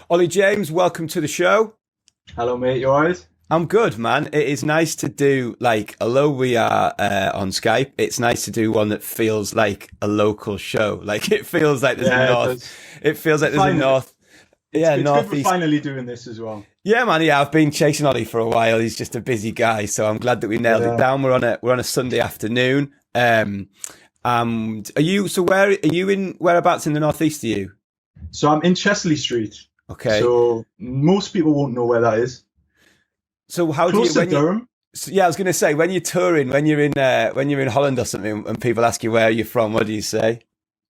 Olly James, welcome to the show. Hello, mate. You alright? I'm good, man. It is nice to do, although we are on Skype, it's nice to do one that feels like a local show. Like, it feels like there's a north. It feels like there's a north. It's northeast. good for finally doing this as well. Yeah, man. Yeah, I've been chasing Olly for a while. He's just a busy guy, so I'm glad that we nailed it down. We're on a Sunday afternoon. And are you? So where are you in? Whereabouts in the northeast are you? So I'm in Chesley Street. Okay. So most people won't know where that is. So how Close do you? to Durham. I was going to say, when you're touring, when you're in Holland or something, and people ask you where you're from, what do you say?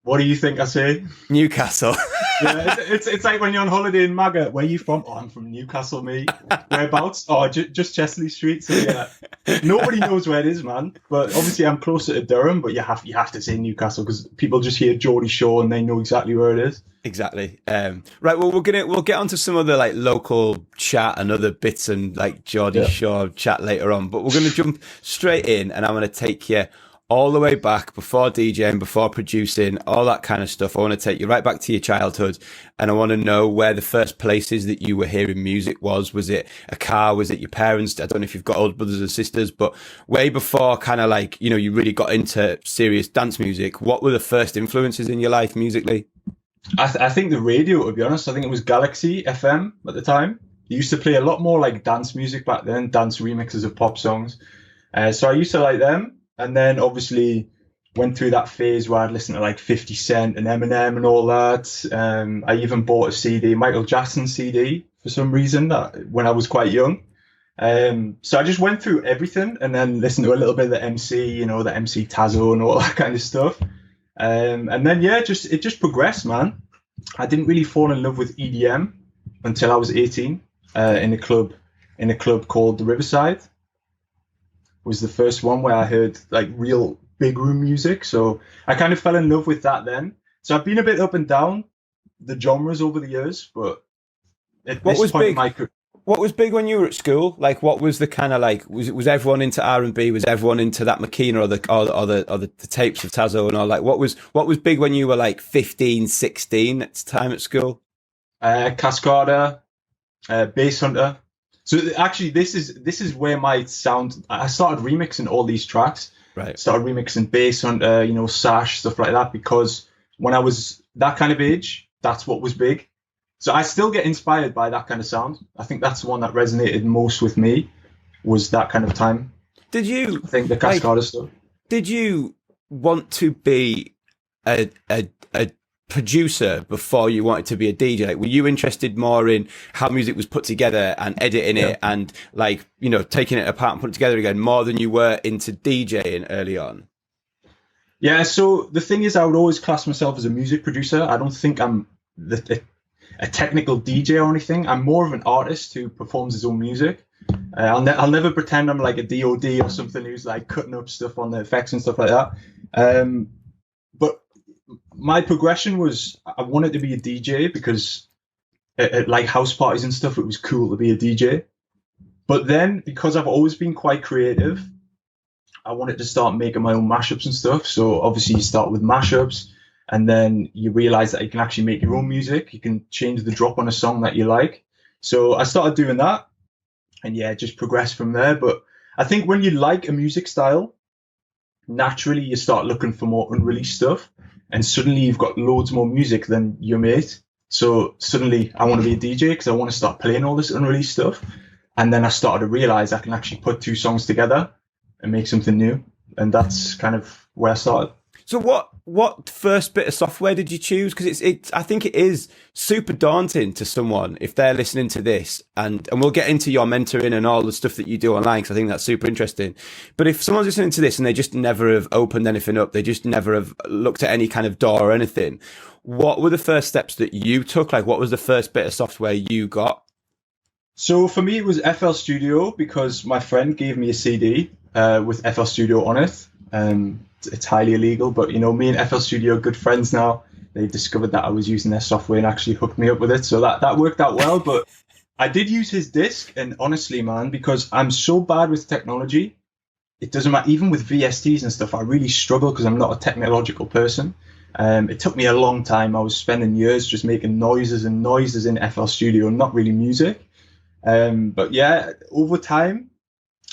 What do you think I say? Newcastle. Yeah, it's like when you're on holiday in Maga. Where are you from? Oh, I'm from Newcastle, mate. Whereabouts? Oh, just Chesley Street. So yeah, nobody knows where it is, man. But obviously, I'm closer to Durham. But you have to say Newcastle because people just hear Geordie Shore and they know exactly where it is. Exactly. Right. Well, we'll get onto some other local chat and other bits and Geordie Shore chat later on. But we're going to jump straight in, and I'm going to take you all the way back before DJing, before producing, all that kind of stuff. I want to take you right back to your childhood, and I want to know where the first places that you were hearing music was. Was it a car? Was it your parents? I don't know if you've got older brothers and sisters, but way before you really got into serious dance music, what were the first influences in your life musically? I think the radio, to be honest. I think it was Galaxy FM at the time. They used to play a lot more dance music back then, dance remixes of pop songs. So I used to like them. And then obviously went through that phase where I'd listen to 50 Cent and Eminem and all that. I even bought a CD, Michael Jackson CD, for some reason when I was quite young. So I just went through everything and then listened to a little bit of the MC, the MC Tazo and all that kind of stuff. And then it just progressed, man. I didn't really fall in love with EDM until I was 18 in a club called the Riverside. Was the first one where I heard real big room music. So I kind of fell in love with that then. So I've been a bit up and down the genres over the years, but what was big when you were at school? What was the kind of was everyone into R&B? Was everyone into that Makina or the tapes of Tazo and all? What was big when you were 15, 16 at the time at school? Cascada, Bass Hunter. So actually, this is where my sound. I started remixing all these tracks. Right. Started remixing Bass Hunter, Sash, stuff like that, because when I was that kind of age, that's what was big. So I still get inspired by that kind of sound. I think that's the one that resonated most with me, was that kind of time. Did you? I think the Cascada stuff. Did you want to be a producer before you wanted to be a DJ? Were you interested more in how music was put together and editing it and taking it apart and putting it together again more than you were into DJing early on? Yeah, so the thing is, I would always class myself as a music producer. I don't think I'm a technical DJ or anything. I'm more of an artist who performs his own music. I'll never pretend I'm like a DOD or something who's cutting up stuff on the effects and stuff like that. But my progression was I wanted to be a DJ because at house parties and stuff, it was cool to be a DJ. But then because I've always been quite creative, I wanted to start making my own mashups and stuff. So obviously you start with mashups and then you realize that you can actually make your own music. You can change the drop on a song that you like. So I started doing that and just progressed from there. But I think when you like a music style, naturally you start looking for more unreleased stuff. And suddenly you've got loads more music than your mate. So suddenly I want to be a DJ because I want to start playing all this unreleased stuff. And then I started to realize I can actually put two songs together and make something new. And that's kind of where I started. So what first bit of software did you choose? Because I think it is super daunting to someone if they're listening to this, and we'll get into your mentoring and all the stuff that you do online, because I think that's super interesting. But if someone's listening to this and they just never have opened anything up, they just never have looked at any kind of DAW or anything, what were the first steps that you took? What was the first bit of software you got? So for me, it was FL Studio, because my friend gave me a CD with FL Studio on it. It's highly illegal, but me and FL Studio are good friends now. They discovered that I was using their software and actually hooked me up with it. So that worked out well. But I did use his disc, and honestly, man, because I'm so bad with technology, it doesn't matter. Even with VSTs and stuff, I really struggle because I'm not a technological person. It took me a long time. I was spending years just making noises and noises in FL Studio, not really music. But yeah, over time,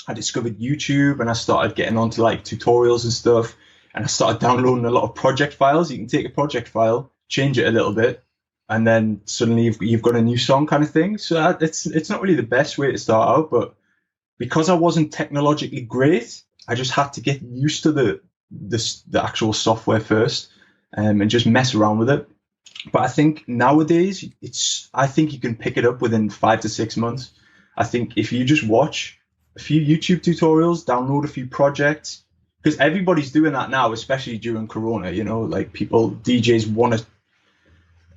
I discovered YouTube and I started getting onto like tutorials and stuff. And I started downloading a lot of project files. You can take a project file, change it a little bit, and then suddenly you've got a new song kind of thing. So it's not really the best way to start out, but because I wasn't technologically great, I just had to get used to the actual software first, and just mess around with it. But I think nowadays I think you can pick it up within 5 to 6 months. I think if you just watch a few YouTube tutorials, download a few projects, because everybody's doing that now, especially during Corona. You know, like DJs want to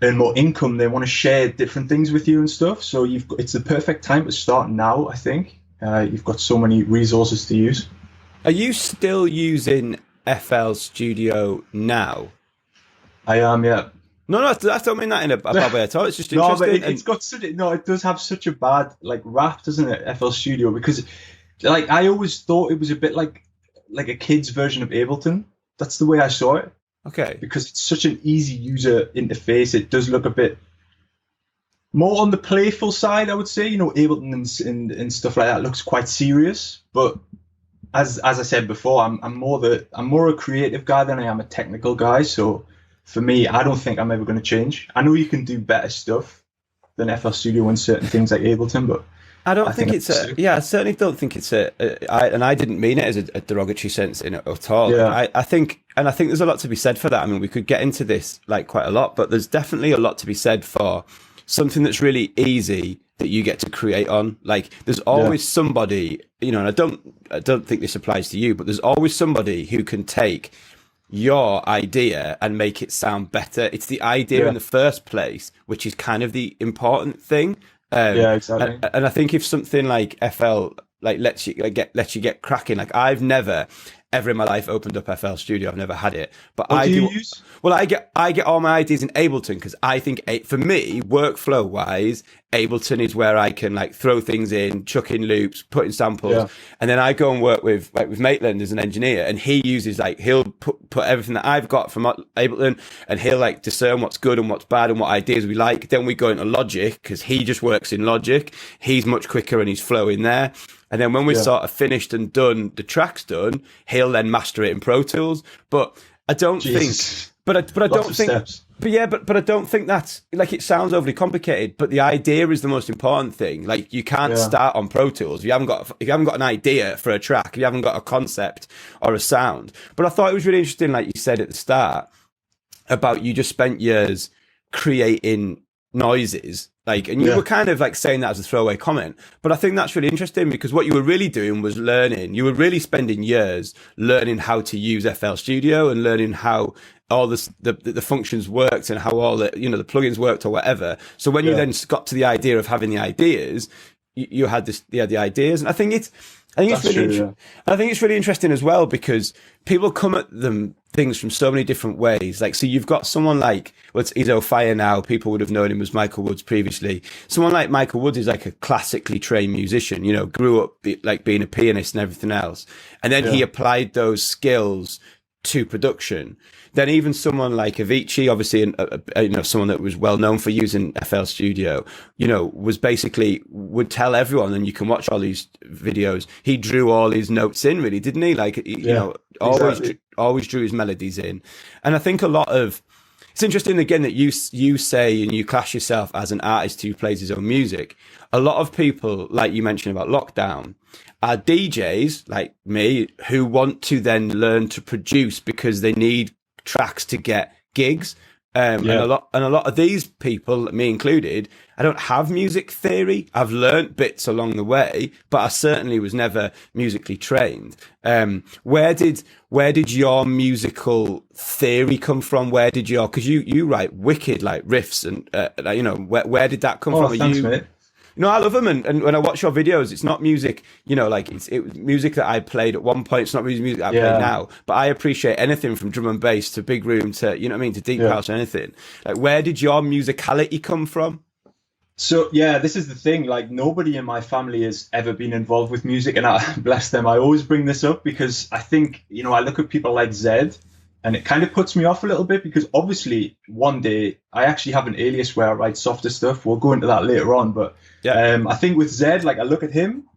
earn more income. They want to share different things with you and stuff. So it's the perfect time to start now, I think. You've got so many resources to use. Are you still using FL Studio now? I am, yeah. No, I don't mean that in a bad way at all. It's just interesting. It does have such a bad like rap, doesn't it? FL Studio, because like I always thought it was a bit like a kid's version of Ableton. That's the way I saw it. Okay. Because it's such an easy user interface. It does look a bit more on the playful side, I would say. You know, Ableton and stuff like that looks quite serious. But as I said before, I'm more a creative guy than I am a technical guy. So for me, I don't think I'm ever going to change. I know you can do better stuff than FL Studio and certain things like Ableton, but I certainly don't think it's and I didn't mean it as a derogatory sense in it at all. Yeah. I think there's a lot to be said for that. I mean, we could get into this like quite a lot, but there's definitely a lot to be said for something that's really easy that you get to create on. Like there's always somebody, you know, and I don't think this applies to you, but there's always somebody who can take your idea and make it sound better. It's the idea in the first place, which is kind of the important thing. Exactly. And I think if something like FL like lets you get cracking, like I've never ever in my life opened up FL Studio. I've never had it, but what do you use? Well, I get all my ideas in Ableton because I think for me, workflow wise, Ableton is where I can like throw things in, chuck in loops, put in samples, and then I go and work with Maitland as an engineer, and he uses he'll put everything that I've got from Ableton, and he'll like discern what's good and what's bad and what ideas we like. Then we go into Logic because he just works in Logic. He's much quicker and he's flowing there. And then when we're sort of finished and done, the track's done, he'll then master it in Pro Tools. But I don't think, but I don't think, steps. But I don't think that's like, it sounds overly complicated, but the idea is the most important thing. Like you can't start on Pro Tools if you haven't got an idea for a track, if you haven't got a concept or a sound. But I thought it was really interesting, like you said at the start, about you just spent years creating noises. Like, and you were kind of like saying that as a throwaway comment, but I think that's really interesting because what you were really doing was learning. You were really spending years learning how to use FL Studio and learning how all the functions worked and how all the plugins worked or whatever. So when you then got to the idea of having the ideas, you had the ideas, and I think it's really interesting as well because people come at things from so many different ways. Like, so you've got someone like, he's on fire now. People would have known him as Michael Woods previously. Someone like Michael Woods is like a classically trained musician, you know, grew up like being a pianist and everything else. And then he applied those skills to production. Then even someone like Avicii, obviously, someone that was well known for using FL Studio, you know, would tell everyone, and you can watch all these videos. He drew all his notes in, really, didn't he? Like, always drew his melodies in. And I think it's interesting again that you say and you class yourself as an artist who plays his own music. A lot of people, like you mentioned about lockdown, are DJs like me who want to then learn to produce because they need tracks to get gigs. And a lot of these people, me included, I don't have music theory. I've learnt bits along the way, but I certainly was never musically trained. Where did your musical theory come from? Because you write wicked like riffs and where did that come from? Thanks, mate. You know, I love them, and when I watch your videos, it's not music, you know, like it was music that I played at one point. It's not really music that I play now, but I appreciate anything from drum and bass to big room to, you know what I mean, to deep house or anything. Like, where did your musicality come from? So, this is the thing. Like, nobody in my family has ever been involved with music, and I bless them. I always bring this up because I think, you know, I look at people like Zed, And it kind of puts me off a little bit because obviously one day I actually have an alias where I write softer stuff. We'll go into that later on. But I think with Zed, like I look at him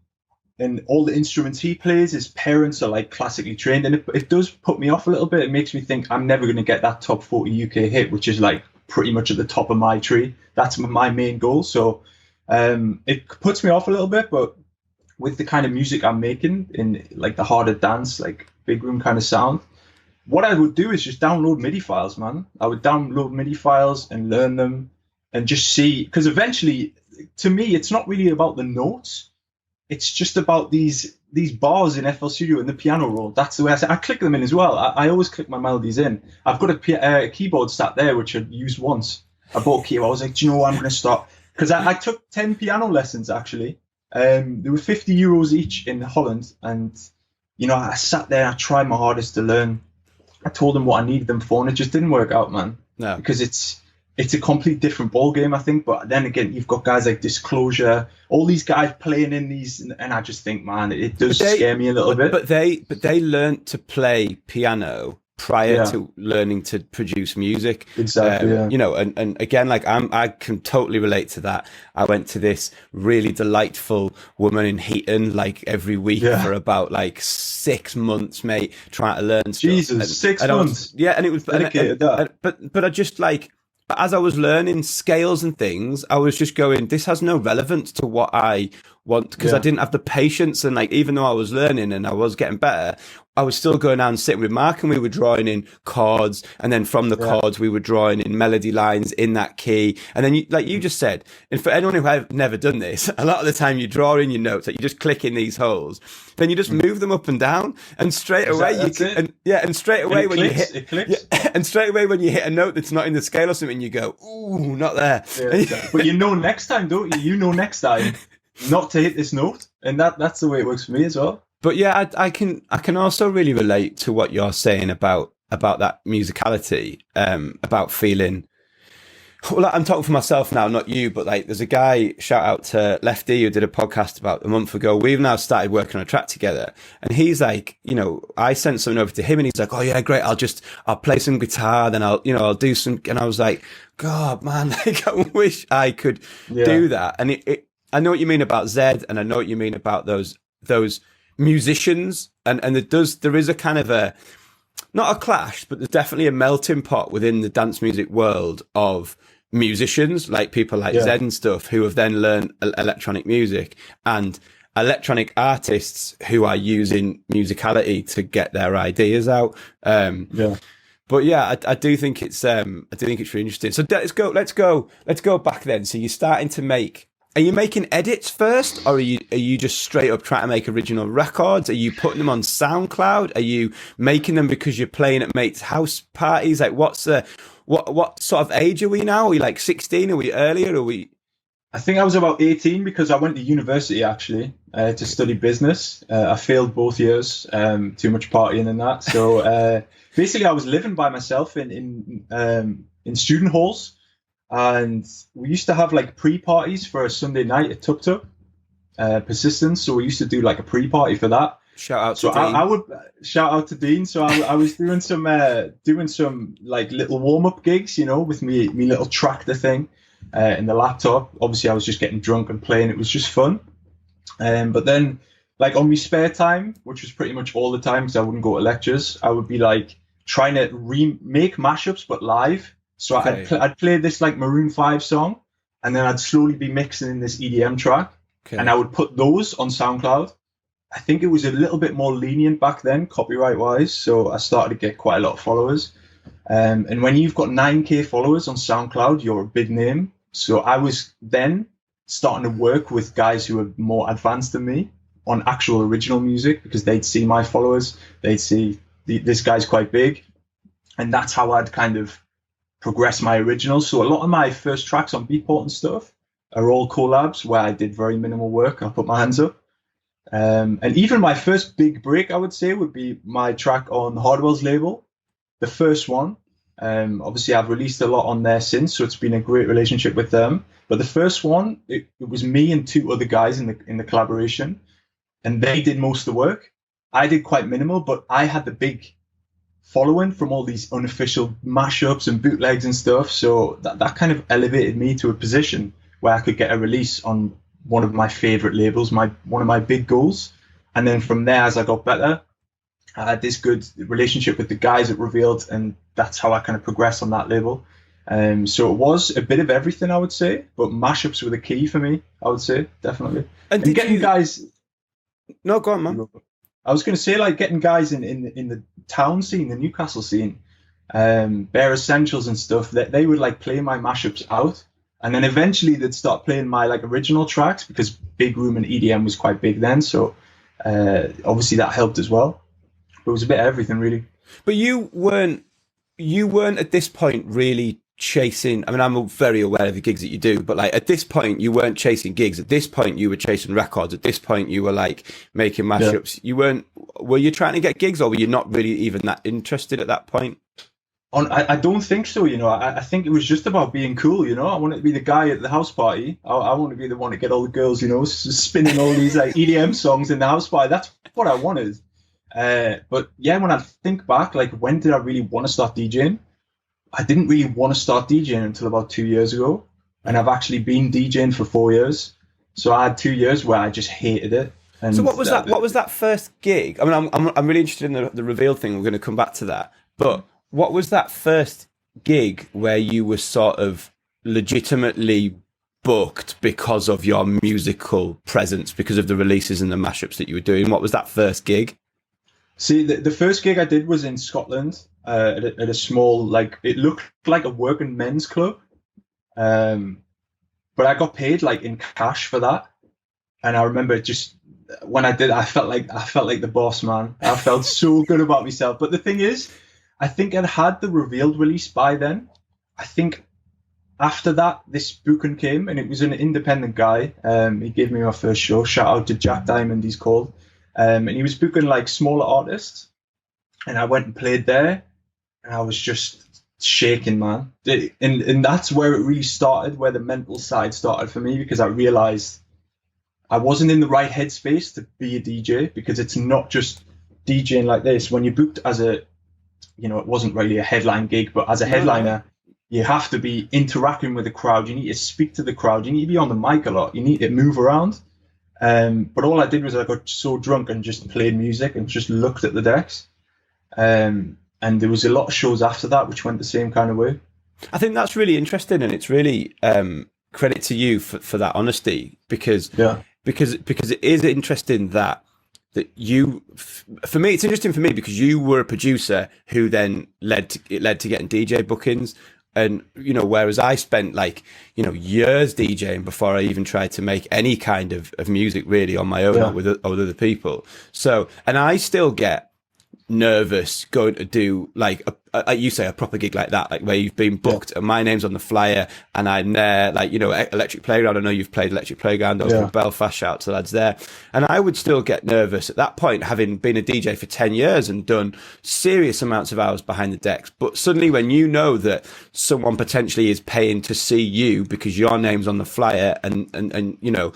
and all the instruments he plays, his parents are like classically trained. And it does put me off a little bit. It makes me think I'm never going to get that top 40 UK hit, which is like pretty much at the top of my tree. That's my main goal. So it puts me off a little bit. But with the kind of music I'm making in like the harder dance, like big room kind of sound, what I would do is just download MIDI files, man. I would download MIDI files and learn them and just see, because eventually, to me, it's not really about the notes. It's just about these bars in FL Studio and the piano roll. That's the way I say. I click them in as well. I always click my melodies in. I've got a keyboard sat there, which I'd used once. I bought a keyboard. I was like, do you know what? I'm going to start. Because I took 10 piano lessons, actually. They were €50 each in Holland. And, you know, I sat there, I tried my hardest to learn. I told them what I needed them for, and it just didn't work out, man. No, because it's a complete different ball game, I think. But then again, you've got guys like Disclosure, all these guys playing in these, and I just think, man, it does scare me a little bit. But they learned to play piano prior to learning to produce music. Exactly. You know, and again, like I can totally relate to that. I went to this really delightful woman in Heaton like every week for about like 6 months, mate, trying to learn stuff. Jesus, 6 months. And it was dedicated. But I just like, as I was learning scales and things, I was just going, this has no relevance to what I want, because I didn't have the patience. And like, even though I was learning and I was getting better, I was still going out and sitting with Mark, and we were drawing in chords, and then from the chords we were drawing in melody lines in that key. And then, like you just said, and for anyone who have never done this, a lot of the time you draw in your notes, like you just click in these holes, then you just move them up and down, and straight away and straight away when you hit a note that's not in the scale or something, you go, ooh, not there. But you know next time, don't you? You know next time not to hit this note, and that's the way it works for me as well. But yeah, I can also really relate to what you're saying about that musicality, about feeling. Well, I'm talking for myself now, not you, but like there's a guy, shout out to Lefti, who did a podcast about a month ago. We've now started working on a track together, and he's like, you know, I sent something over to him, and he's like, oh yeah, great, I'll play some guitar, then I'll do some, and I was like, God, man, like I wish I could do that. And I know what you mean about Zed, and I know what you mean about those musicians, and there is a kind of a, not a clash, but there's definitely a melting pot within the dance music world of musicians, like people like Zed and stuff, who have then learned electronic music, and electronic artists who are using musicality to get their ideas out. But yeah, I do think it's really interesting. So let's go back then. So you're starting to make. Are you making edits first, or are you just straight up trying to make original records? Are you putting them on SoundCloud? Are you making them because you're playing at mates' house parties? Like, what sort of age are we now? Are we like 16? Are we earlier? Are we? I think I was about 18 because I went to university actually to study business. I failed both years, too much partying and that. So basically, I was living by myself in student halls. And we used to have like pre-parties for a Sunday night at Tuk Tuk, Persistence. So we used to do like a pre-party for that. Shout out to Dean. I would shout out to Dean. So I was doing some like little warm-up gigs, you know, with me little tractor thing in the laptop. Obviously, I was just getting drunk and playing. It was just fun. But then, like on my spare time, which was pretty much all the time because I wouldn't go to lectures, I would be like trying to remake mashups but live. So I'd play this like Maroon 5 song, and then I'd slowly be mixing in this EDM track, and I would put those on SoundCloud. I think it was a little bit more lenient back then, copyright-wise, so I started to get quite a lot of followers. And when you've got 9K followers on SoundCloud, you're a big name. So I was then starting to work with guys who were more advanced than me on actual original music, because they'd see my followers, they'd see this guy's quite big, and that's how I'd kind of progress my originals. So a lot of my first tracks on Beatport and stuff are all collabs where I did very minimal work. I put my hands up. And even my first big break, I would say, would be my track on Hardwell's label, the first one. Obviously, I've released a lot on there since, so it's been a great relationship with them. But the first one, it was me and two other guys in the collaboration, and they did most of the work. I did quite minimal, but I had the big following from all these unofficial mashups and bootlegs and stuff. So that kind of elevated me to a position where I could get a release on one of my favorite labels, one of my big goals. And then from there, as I got better, I had this good relationship with the guys at Revealed, and that's how I kind of progressed on that label. So it was a bit of everything, I would say, but mashups were the key for me, I would say, definitely. And getting guys... No, go on, man. I was going to say, like, getting guys in the town scene, the Newcastle scene, Bare Essentials and stuff, that they would, like, play my mashups out. And then eventually they'd start playing my, like, original tracks, because Big Room and EDM was quite big then. So obviously that helped as well. But it was a bit of everything, really. But you weren't at this point really chasing, I mean, I'm very aware of the gigs that you do, but like at this point you weren't chasing gigs. At this point you were chasing records. At this point you were like making mashups. Yeah. Were you trying to get gigs, or were you not really even that interested at that point? I don't think so, you know. I think it was just about being cool, you know. I wanted to be the guy at the house party. I want to be the one to get all the girls, you know, spinning all these like EDM songs in the house party. That's what I wanted. But yeah, when I think back, like, when did I really want to start DJing? I didn't really want to start DJing until about 2 years ago, and I've actually been DJing for 4 years. So I had 2 years where I just hated it. And so what was that? What was that first gig? I mean, I'm really interested in the Reveal thing. We're going to come back to that. But what was that first gig where you were sort of legitimately booked because of your musical presence, because of the releases and the mashups that you were doing? What was that first gig? See, the first gig I did was in Scotland at a small, like, it looked like a working men's club. But I got paid like in cash for that. And I remember just when I did, I felt like the boss, man. I felt so good about myself. But the thing is, I think I'd had the Revealed release by then. I think after that, this booking came, and it was an independent guy. He gave me my first show. Shout out to Jack Diamond, he's called. And he was booking like smaller artists, and I went and played there, and I was just shaking, man. And that's where it really started, where the mental side started for me, because I realized I wasn't in the right headspace to be a DJ, because it's not just DJing like this. When you're booked as a, you know, it wasn't really a headline gig, but as a headliner, you have to be interacting with the crowd. You need to speak to the crowd. You need to be on the mic a lot. You need to move around. But all I did was I got so drunk and just played music and just looked at the decks. And there was a lot of shows after that which went the same kind of way. I think that's really interesting, and it's really credit to you for that honesty, because it is interesting that you, for me, it's interesting for me because you were a producer who then led to getting DJ bookings. And, you know, whereas I spent like, you know, years DJing before I even tried to make any kind of music really on my own, or with other people. So, and I still get nervous going to do like you say, a proper gig like that, like where you've been booked and my name's on the flyer, and I'm there, like, you know, Electric Playground. I know you've played Electric Playground. I was from Belfast. Shout out to the lads there. And I would still get nervous at that point, having been a DJ for 10 years and done serious amounts of hours behind the decks. But suddenly when you know that someone potentially is paying to see you because your name's on the flyer, and you know,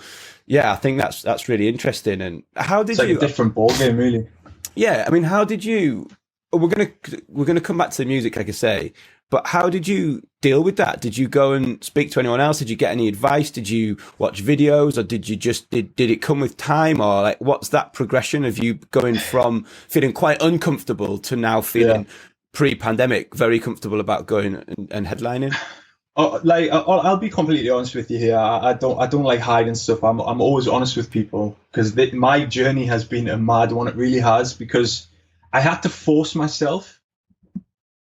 I think that's really interesting. And how did it's like you? A different ballgame, really. Yeah, I mean, how did you? We're gonna come back to the music, like I say, but how did you deal with that? Did you go and speak to anyone else? Did you get any advice? Did you watch videos, or did you just did it come with time, or like what's that progression of you going from feeling quite uncomfortable to now feeling pre-pandemic very comfortable about going and headlining? I'll be completely honest with you here. I don't like hiding stuff. I'm always honest with people, because my journey has been a mad one. It really has, because I had to force myself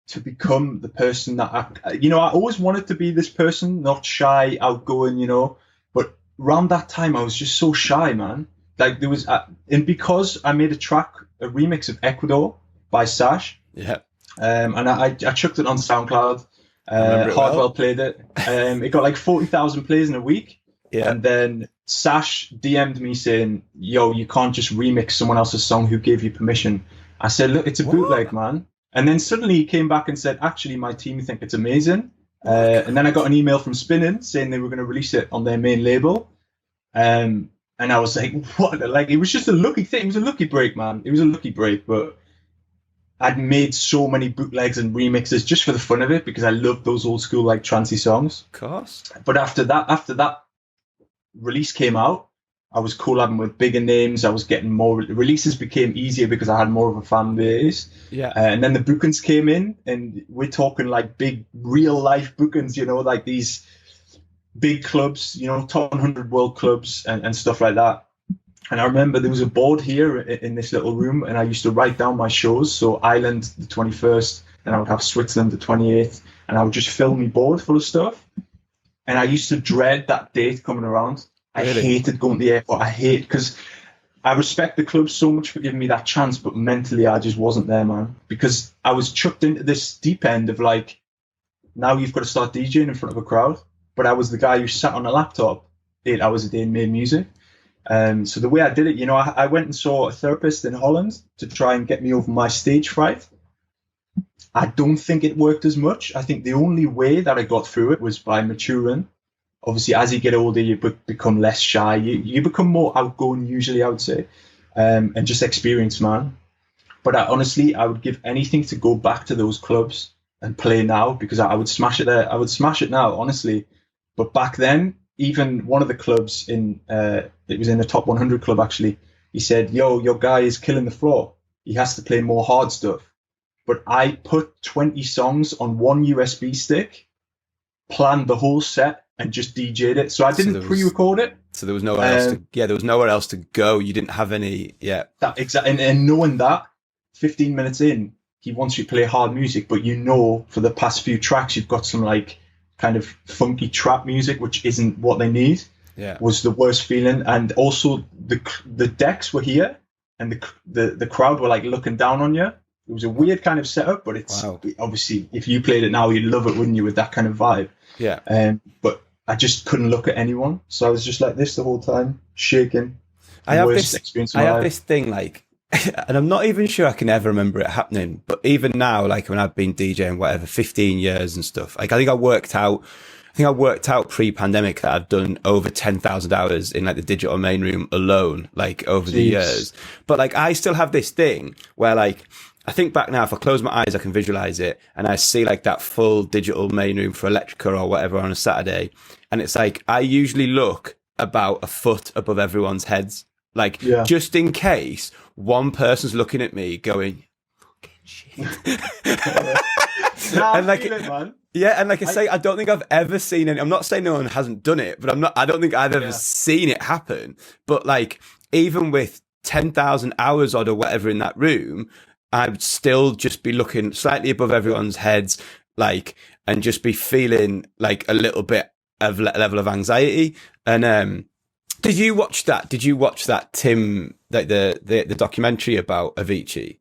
to become the person that I always wanted to be this person, not shy, outgoing, you know. But around that time, I was just so shy, man. Like there was, and because I made a remix of Ecuador by Sash. Yeah. And I chucked it on SoundCloud. Hardwell played it. It got like 40,000 plays in a week. Yeah. And then Sash DM'd me saying, "Yo, you can't just remix someone else's song. Who gave you permission?" I said, "Look, it's a bootleg, man." And then suddenly he came back and said, "Actually, my team think it's amazing." And then I got an email from Spinnin saying they were going to release it on their main label. And I was like, "What?" Like, it was just a lucky thing. It was a lucky break, man. It was a lucky break, but I'd made so many bootlegs and remixes just for the fun of it, because I loved those old school like trancey songs. Of course. But after that release came out, I was collabing with bigger names. I was getting more releases, became easier because I had more of a fan base. Yeah. And then the bookings came in, and we're talking like big real life bookings, you know, like these big clubs, you know, top 100 world clubs and stuff like that. And I remember there was a board here in this little room, and I used to write down my shows. So Ireland the 21st, and I would have Switzerland the 28th, and I would just fill my board full of stuff. And I used to dread that date coming around. I hated going to the airport. Because I respect the club so much for giving me that chance, but mentally I just wasn't there, man. Because I was chucked into this deep end of like, now you've got to start DJing in front of a crowd. But I was the guy who sat on a laptop 8 hours a day and made music. So the way I did it, you know, I went and saw a therapist in Holland to try and get me over my stage fright. I don't think it worked as much. I think the only way that I got through it was by maturing. Obviously, as you get older, you become less shy. You become more outgoing, usually, I would say, and just experienced, man. But honestly, I would give anything to go back to those clubs and play now, because I would smash it there. I would smash it now, honestly. But back then, even one of the clubs it was in a top 100 club, actually, he said, yo, your guy is killing the floor. He has to play more hard stuff. But I put 20 songs on one USB stick, planned the whole set, and just DJ'd it. So I didn't pre-record it. So there was nowhere else to, there was nowhere else to go. You didn't have any, That exactly. And knowing that, 15 minutes in, he wants you to play hard music, but you know, for the past few tracks, you've got some like kind of funky trap music, which isn't what they need. Yeah. Was the worst feeling. And also the decks were here, and the crowd were like looking down on you. It was a weird kind of setup, but it's obviously, if you played it now, you'd love it, wouldn't you, with that kind of vibe? Yeah. But I just couldn't look at anyone, so I was just like this the whole time, shaking. I have this thing, like, and I'm not even sure I can ever remember it happening, but even now, like when I've been DJing whatever 15 years and stuff, like I think I worked out pre-pandemic that I've done over 10,000 hours in like the digital main room alone, like over the years. But like I still have this thing where like I think back now, if I close my eyes, I can visualize it, and I see like that full digital main room for Electrica or whatever on a Saturday, and it's like I usually look about a foot above everyone's heads, like just in case one person's looking at me going, "Fucking shit." And like, man. Yeah, and like I say, I don't think I've ever seen any. I'm not saying no one hasn't done it, but I don't think I've ever seen it happen. But like, even with 10,000 hours odd or whatever in that room, I'd still just be looking slightly above everyone's heads, like, and just be feeling like a little bit of level of anxiety. And did you watch that? Did you watch that Tim, like the documentary about Avicii?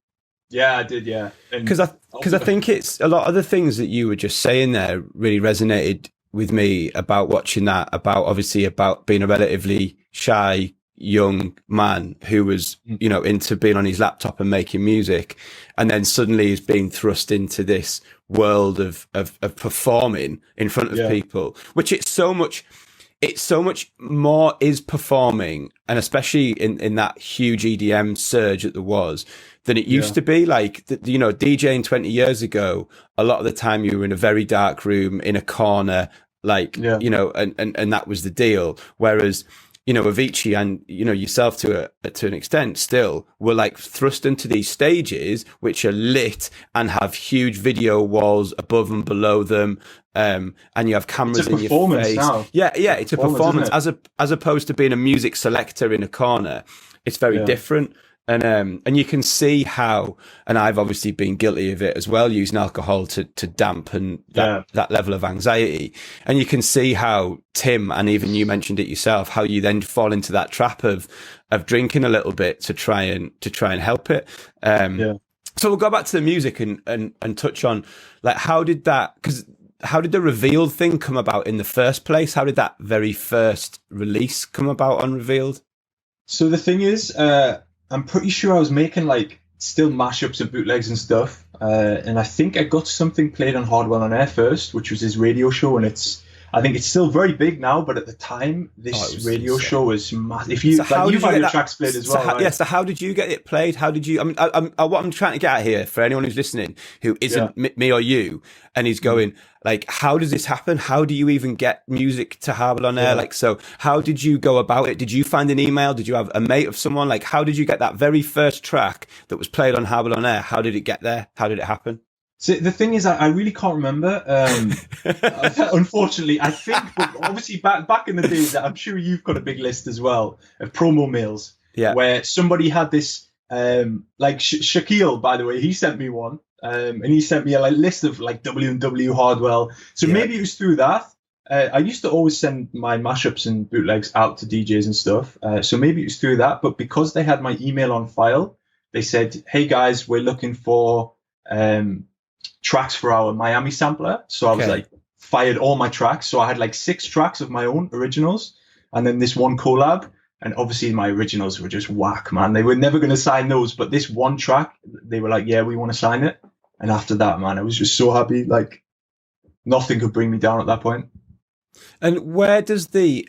Yeah, I did. Yeah, because I think it's a lot of the things that you were just saying there really resonated with me about watching that. About being a relatively shy young man who was, you know, into being on his laptop and making music, and then suddenly is being thrust into this world of performing in front of people, which it's so much more is performing, and especially in that huge EDM surge that there was, than it used to be. Like, you know, DJing 20 years ago, a lot of the time you were in a very dark room in a corner, like, you know, and that was the deal. Whereas, you know, Avicii and, you know, yourself to an extent still were like thrust into these stages, which are lit and have huge video walls above and below them. And you have cameras in your face. Now. Yeah. It's a performance as opposed to being a music selector in a corner. It's very different. And you can see how, and I've obviously been guilty of it as well, using alcohol to dampen that level of anxiety. And you can see how Tim, and even you mentioned it yourself, how you then fall into that trap of drinking a little bit to try and help it. So we'll go back to the music and touch on, like, how did the Revealed thing come about in the first place? How did that very first release come about on Revealed? So the thing is, I'm pretty sure I was making like still mashups of bootlegs and stuff. And I think I got something played on Hardwell on Air first, which was his radio show. And I think it's still very big now, but at the time, it this was radio insane. show was massive. If you, So how did you've you had get your that? tracks played as well, right? Yeah. So how did you get it played? How did you? I mean, what I'm trying to get at here for anyone who's listening who isn't me or you, and he's going like, how does this happen? How do you even get music to Harbour on Air? Like, so how did you go about it? Did you find an email? Did you have a mate of someone? Like, how did you get that very first track that was played on Harbour on Air? How did it get there? How did it happen? So the thing is, I really can't remember. Unfortunately, I think, but obviously back in the days, I'm sure you've got a big list as well of promo mails. Yeah. Where somebody had this, like Shaquille, by the way, he sent me one, and he sent me a list of like W&W Hardwell. So maybe it was through that. I used to always send my mashups and bootlegs out to DJs and stuff. So maybe it was through that. But because they had my email on file, they said, "Hey guys, we're looking for tracks for our Miami sampler." So I was like, fired all my tracks. So I had like 6 tracks of my own originals, and then this one collab. And obviously my originals were just whack, man. They were never going to sign those. But this one track, they were like, "Yeah, we want to sign it." And after that, man, I was just so happy. Like nothing could bring me down at that point. And where does the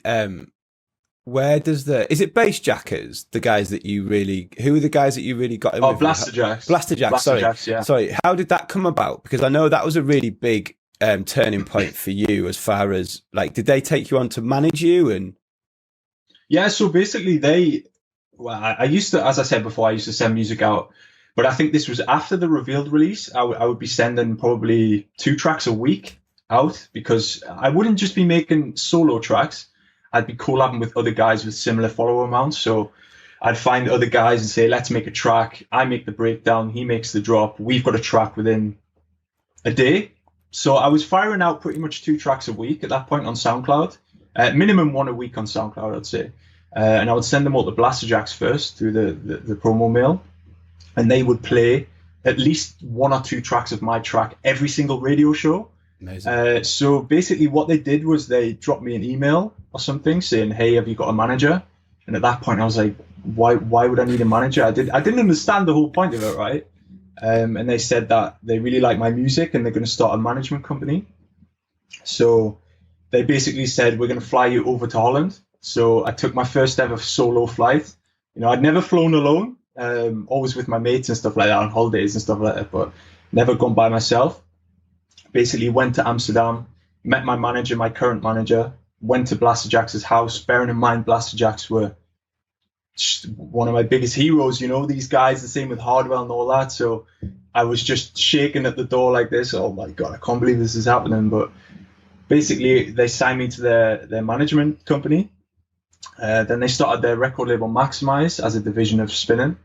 is it Bass Jackers, the guys that you really, who are the guys that you really got in with? Blaster Jacks. Sorry. How did that come about? Because I know that was a really big turning point for you as far as like, did they take you on to manage you? And yeah, so basically I used to, as I said before, I used to send music out, but I think this was after the Revealed release. I would be sending probably 2 tracks a week out, because I wouldn't just be making solo tracks. I'd be collabing with other guys with similar follower amounts. So I'd find other guys and say, "Let's make a track." I make the breakdown, he makes the drop. We've got a track within a day. So I was firing out pretty much 2 tracks a week at that point on SoundCloud, minimum 1 a week on SoundCloud, I'd say. And I would send them all to Blaster Jacks first through the promo mail, and they would play at least 1 or 2 tracks of my track every single radio show. amazing. So basically what they did was they dropped me an email or something saying, "Hey, have you got a manager?" And at that point I was like, why would I need a manager? I didn't understand the whole point of it, right? And they said that they really like my music and they're going to start a management company. So they basically said, "We're going to fly you over to Holland." So I took my first ever solo flight. You know, I'd never flown alone, always with my mates and stuff like that on holidays and stuff like that, but never gone by myself. Basically went to Amsterdam, met my manager, my current manager, went to Blaster Jacks' house. Bearing in mind, Blaster Jacks were one of my biggest heroes, you know, these guys, the same with Hardwell and all that. So I was just shaking at the door like this. "Oh my God, I can't believe this is happening." But basically they signed me to their management company. Then they started their record label Maximize as a division of Spinnin'.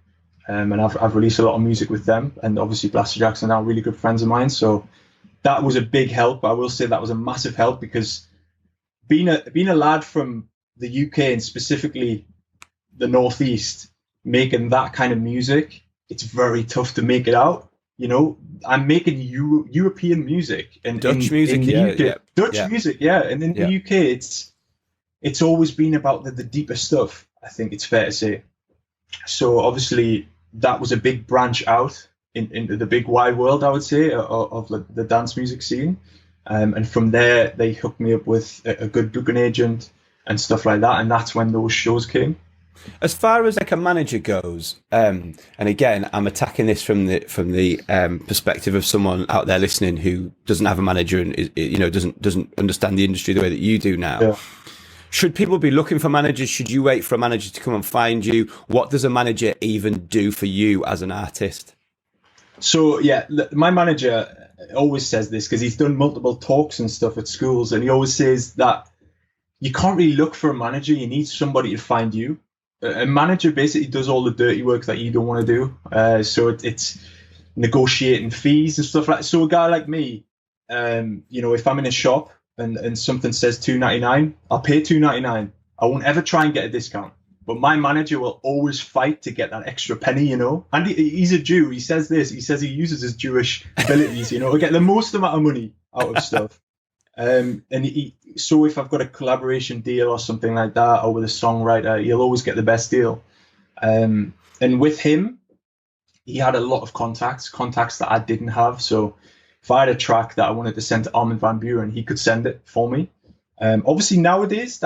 And I've released a lot of music with them. And obviously Blaster Jacks are now really good friends of mine. So that was a big help. I will say that was a massive help, because being a lad from the UK and specifically the Northeast, making that kind of music, it's very tough to make it out. You know, I'm making European music and Dutch music, Dutch music, and in the UK, it's always been about the deeper stuff, I think it's fair to say. So obviously that was a big branch out into the big wide world, I would say, of the dance music scene. And from there, they hooked me up with a good booking agent and stuff like that. And that's when those shows came. As far as like a manager goes, and again, I'm attacking this from the perspective of someone out there listening who doesn't have a manager and doesn't understand the industry the way that you do now. Yeah. Should people be looking for managers? Should you wait for a manager to come and find you? What does a manager even do for you as an artist? So yeah, my manager always says this, because he's done multiple talks and stuff at schools, and he always says that you can't really look for a manager. You need somebody to find you. A manager basically does all the dirty work that you don't want to do. So it's negotiating fees and stuff like that. So a guy like me, if I'm in a shop and something says $2.99, I'll pay $2.99. I won't ever try and get a discount. But my manager will always fight to get that extra penny, you know. And he's a Jew. He says this. He says he uses his Jewish abilities, to get the most amount of money out of stuff. So if I've got a collaboration deal or something like that, or with a songwriter, he'll always get the best deal. And with him, he had a lot of contacts that I didn't have. So if I had a track that I wanted to send to Armin van Buuren, he could send it for me. Obviously nowadays,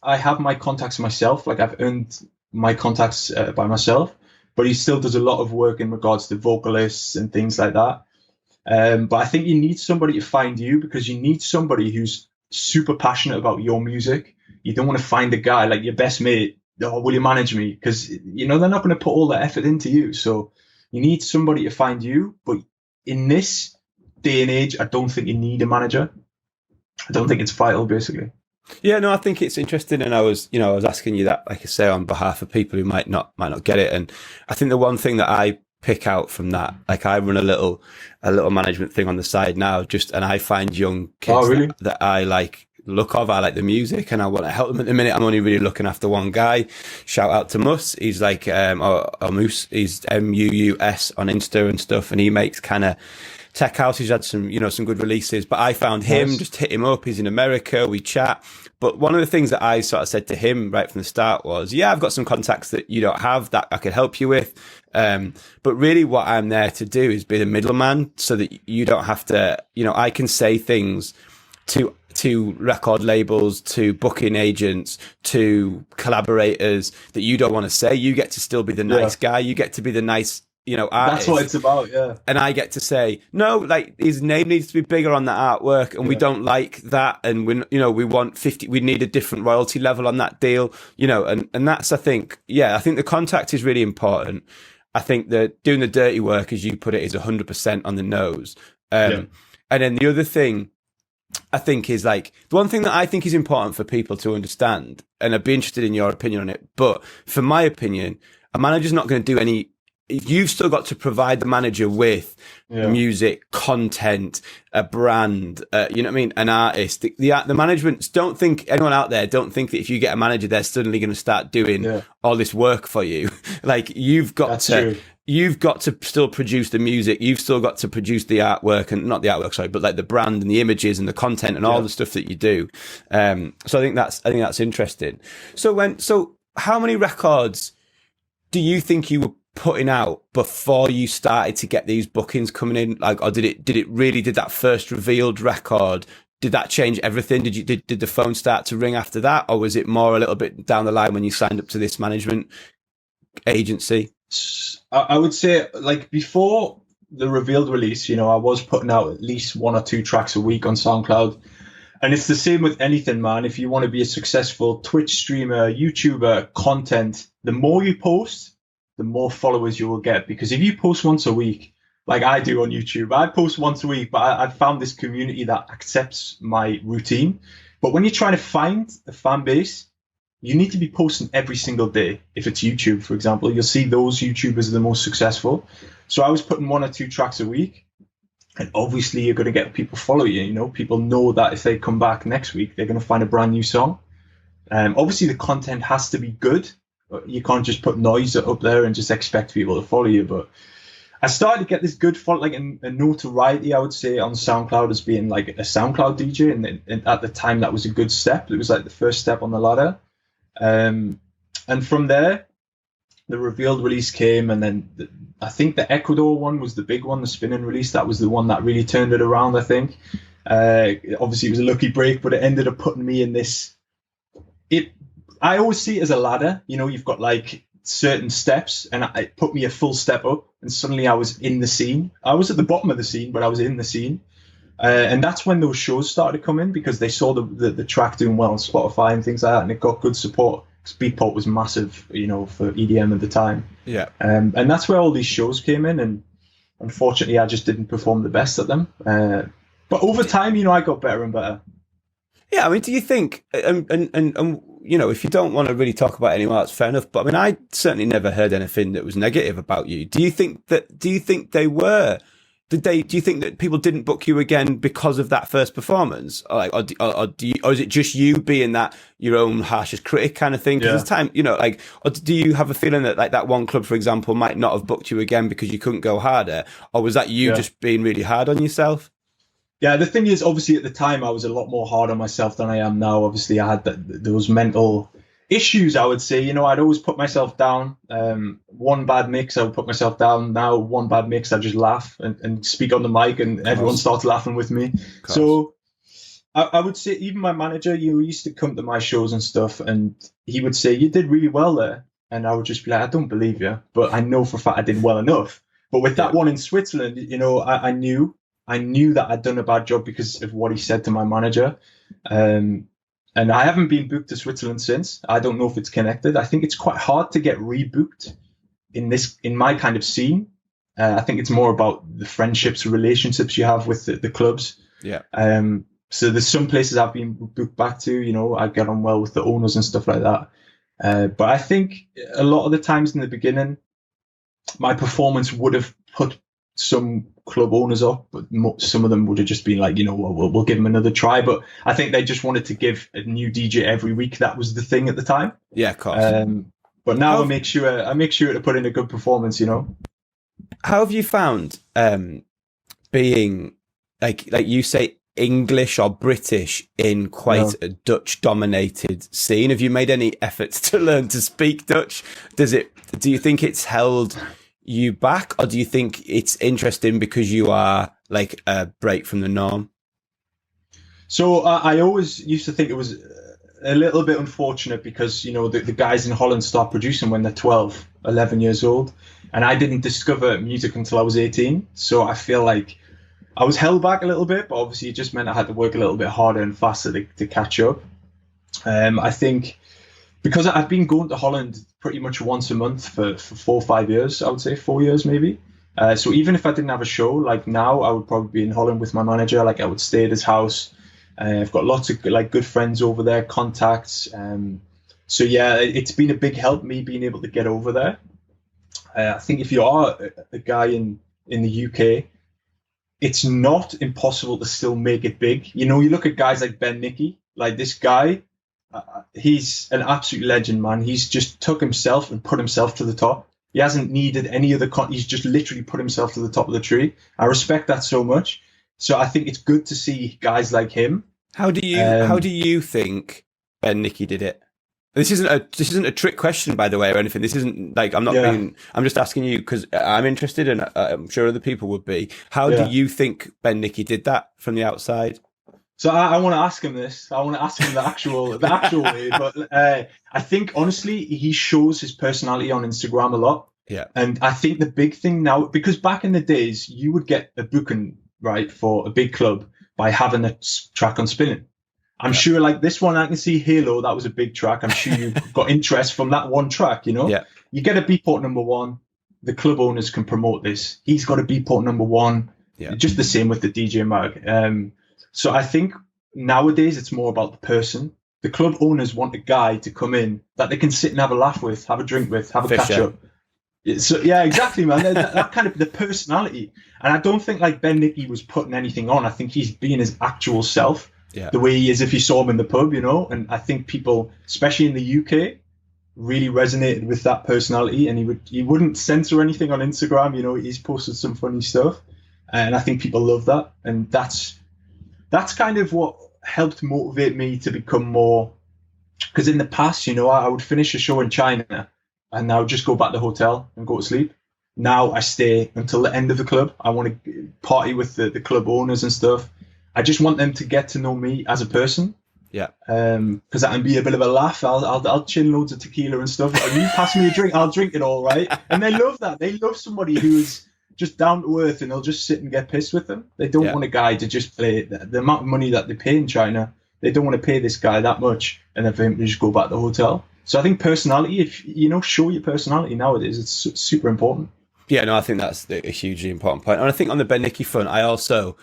I have my contacts myself. Like I've earned my contacts by myself, but he still does a lot of work in regards to vocalists and things like that. But I think you need somebody to find you, because you need somebody who's super passionate about your music. You don't want to find a guy like your best mate. Oh, will you manage me? Because they're not going to put all that effort into you. So you need somebody to find you. But in this day and age, I don't think you need a manager. I don't think it's vital, basically. Yeah, no, I think it's interesting, and I was asking you that, like I say, on behalf of people who might not get it. And I think the one thing that I pick out from that, like I run a little management thing on the side now, and I find young kids that I like look of. I like the music and I want to help them. At the minute, I'm only really looking after one guy. Shout out to Mus. He's like or Moose. He's MUUS on Insta and stuff, and he makes kind of tech house. He's had some good releases, but I found him, just hit him up. He's in America. We chat. But one of the things that I sort of said to him right from the start was, yeah, I've got some contacts that you don't have that I could help you with. But really what I'm there to do is be the middleman, so that you don't have to, I can say things to record labels, to booking agents, to collaborators that you don't want to say. You get to still be the nice guy. You get to be the nice, artist. That's what it's about, yeah. And I get to say, no, like his name needs to be bigger on that artwork, and we don't like that, and we want 50. We need a different royalty level on that deal, and that's I think the contact is really important. I think that doing the dirty work, as you put it, is 100% on the nose. And then the other thing I think is like the one thing that I think is important for people to understand, and I'd be interested in your opinion on it. But for my opinion, a manager's not going to do any. You've still got to provide the manager with music, content, a brand, an artist. The management, don't think that if you get a manager, they're suddenly going to start doing all this work for you. Like you've got to still produce the music. You've still got to produce the artwork, and not the artwork, sorry, but like the brand and the images and the content and all the stuff that you do. So I think that's interesting. So how many records do you think you were putting out before you started to get these bookings coming in? Like, or did that first revealed record, did that change everything? Did the phone start to ring after that, or was it more a little bit down the line when you signed up to this management agency? I would say, like, before the revealed release, I was putting out at least 1 or 2 tracks a week on SoundCloud. And it's the same with anything, man. If you want to be a successful Twitch streamer, YouTuber, content, the more you post, the more followers you will get. Because if you post once a week, like I do on YouTube, I post once a week, but I've found this community that accepts my routine. But when you're trying to find a fan base, you need to be posting every single day. If it's YouTube, for example, you'll see those YouTubers are the most successful. So I was putting 1 or 2 tracks a week. And obviously you're going to get people follow you. People know that if they come back next week, they're going to find a brand new song. Obviously the content has to be good. You can't just put noise up there and just expect people to follow you. But I started to get this good a notoriety, I would say, on SoundCloud as being like a SoundCloud DJ. And at the time, that was a good step. It was like the first step on the ladder. And from there, the revealed release came. And then I think the Ecuador one was the big one, the spinning release. That was the one that really turned it around, I think. Obviously, it was a lucky break, but it ended up putting me in this. I always see it as a ladder. You've got like certain steps, and it put me a full step up, and suddenly I was in the scene. I was at the bottom of the scene, but I was in the scene. And that's when those shows started to come in, because they saw the track doing well on Spotify and things like that, and it got good support. Beatport was massive, for EDM at the time. Yeah. And that's where all these shows came in, and unfortunately I just didn't perform the best at them. But over time, I got better and better. Yeah, I mean, do you think, and if you don't want to really talk about it anymore, that's fair enough. But I mean, I certainly never heard anything that was negative about you. Do you think they were? Do you think that people didn't book you again because of that first performance, or is it just you being that your own harshest critic kind of thing? Because there's time, or do you have a feeling that like that one club, for example, might not have booked you again because you couldn't go harder, or was that you just being really hard on yourself? Yeah, the thing is, obviously, at the time, I was a lot more hard on myself than I am now. Obviously, I had those mental issues, I would say. I'd always put myself down. One bad mix, I would put myself down. Now, one bad mix, I just laugh and speak on the mic, and everyone starts laughing with me. So I would say even my manager, used to come to my shows and stuff, and he would say, "You did really well there," and I would just be like, "I don't believe you, but I know for a fact I did well enough." But with that one in Switzerland, I knew that I'd done a bad job because of what he said to my manager, and I haven't been booked to Switzerland since. I don't know if it's connected. I think it's quite hard to get rebooked in my kind of scene. I think it's more about the friendships, relationships you have with the clubs. Yeah. So there's some places I've been booked back to, I get on well with the owners and stuff like that. But I think a lot of the times in the beginning, my performance would have put some club owners up, but some of them would have just been like, we'll give them another try. But I think they just wanted to give a new DJ every week. That was the thing at the time. Yeah, of course. But now I make sure to put in a good performance, How have you found being like you say English or British in quite a Dutch dominated scene? Have you made any efforts to learn to speak Dutch? Do you think it's held you back, or do you think it's interesting because you are like a break from the norm? So I always used to think it was a little bit unfortunate because, the guys in Holland start producing when they're 12, 11 years old. And I didn't discover music until I was 18. So I feel like I was held back a little bit, but obviously it just meant I had to work a little bit harder and faster to catch up. I think because I've been going to Holland pretty much once a month for 4 or 5 years, I would say 4 years maybe. So even if I didn't have a show, like now I would probably be in Holland with my manager. Like I would stay at his house. I've got lots of good friends over there, contacts. So yeah, it's been a big help me being able to get over there. I think if you are a guy in the UK, it's not impossible to still make it big. You look at guys like Bennikkis, like this guy, he's an absolute legend, man. He's just took himself and put himself to the top. He hasn't needed any other he's just literally put himself to the top of the tree. I respect that so much. So I think it's good to see guys like him. How do you think Bennikkis did it? This isn't a trick question, by the way, or anything. This isn't like I'm just asking you because I'm interested, and I'm sure other people would be. How do you think Bennikkis did that from the outside? So I want to ask him this. I want to ask him the actual way. But I think honestly, he shows his personality on Instagram a lot. Yeah. And I think the big thing now, because back in the days, you would get a booking right for a big club by having a track on spinning. I'm sure like this one, I can see Halo. That was a big track. I'm sure you got interest from that one track, Yeah. You get a Beatport number one. The club owners can promote this. He's got a Beatport number one. Yeah. Just the same with the DJ mag. So I think nowadays it's more about the person. The club owners want a guy to come in that they can sit and have a laugh with, have a drink with, have a catch up. So yeah, exactly, man. that kind of the personality. And I don't think like Bennikkis was putting anything on. I think he's being his actual self. Yeah. The way he is if you saw him in the pub, and I think people, especially in the UK, really resonated with that personality, and he wouldn't censor anything on Instagram. He's posted some funny stuff, and I think people love that, and that's kind of what helped motivate me to become more, because in the past, I would finish a show in China and I would just go back to the hotel and go to sleep. Now I stay until the end of the club. I want to party with the club owners and stuff. I just want them to get to know me as a person. Yeah. Because that can be a bit of a laugh. I'll chin loads of tequila and stuff. Like, you pass me a drink, I'll drink it all, right? And they love that. They love somebody who is just down to earth, and they'll just sit and get pissed with them. They don't want a guy to just play the amount of money that they pay in China. They don't want to pay this guy that much, and then for him to just go back to the hotel. So I think personality, if show your personality nowadays, it's super important. Yeah, no, I think that's a hugely important point. And I think on the Bennikkis front, I also,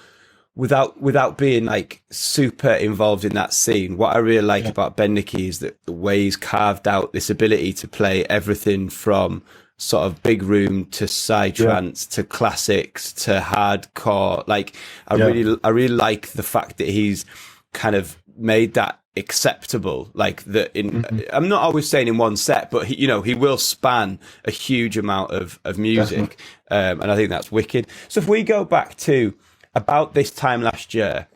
without being like super involved in that scene, what I really like about Bennikkis is that the way he's carved out this ability to play everything from sort of big room to psytrance to classics to hardcore. Like I really like the fact that he's kind of made that acceptable, like that I'm not always saying in one set, but he will span a huge amount of music. And I think that's wicked. So if we go back to about this time last year,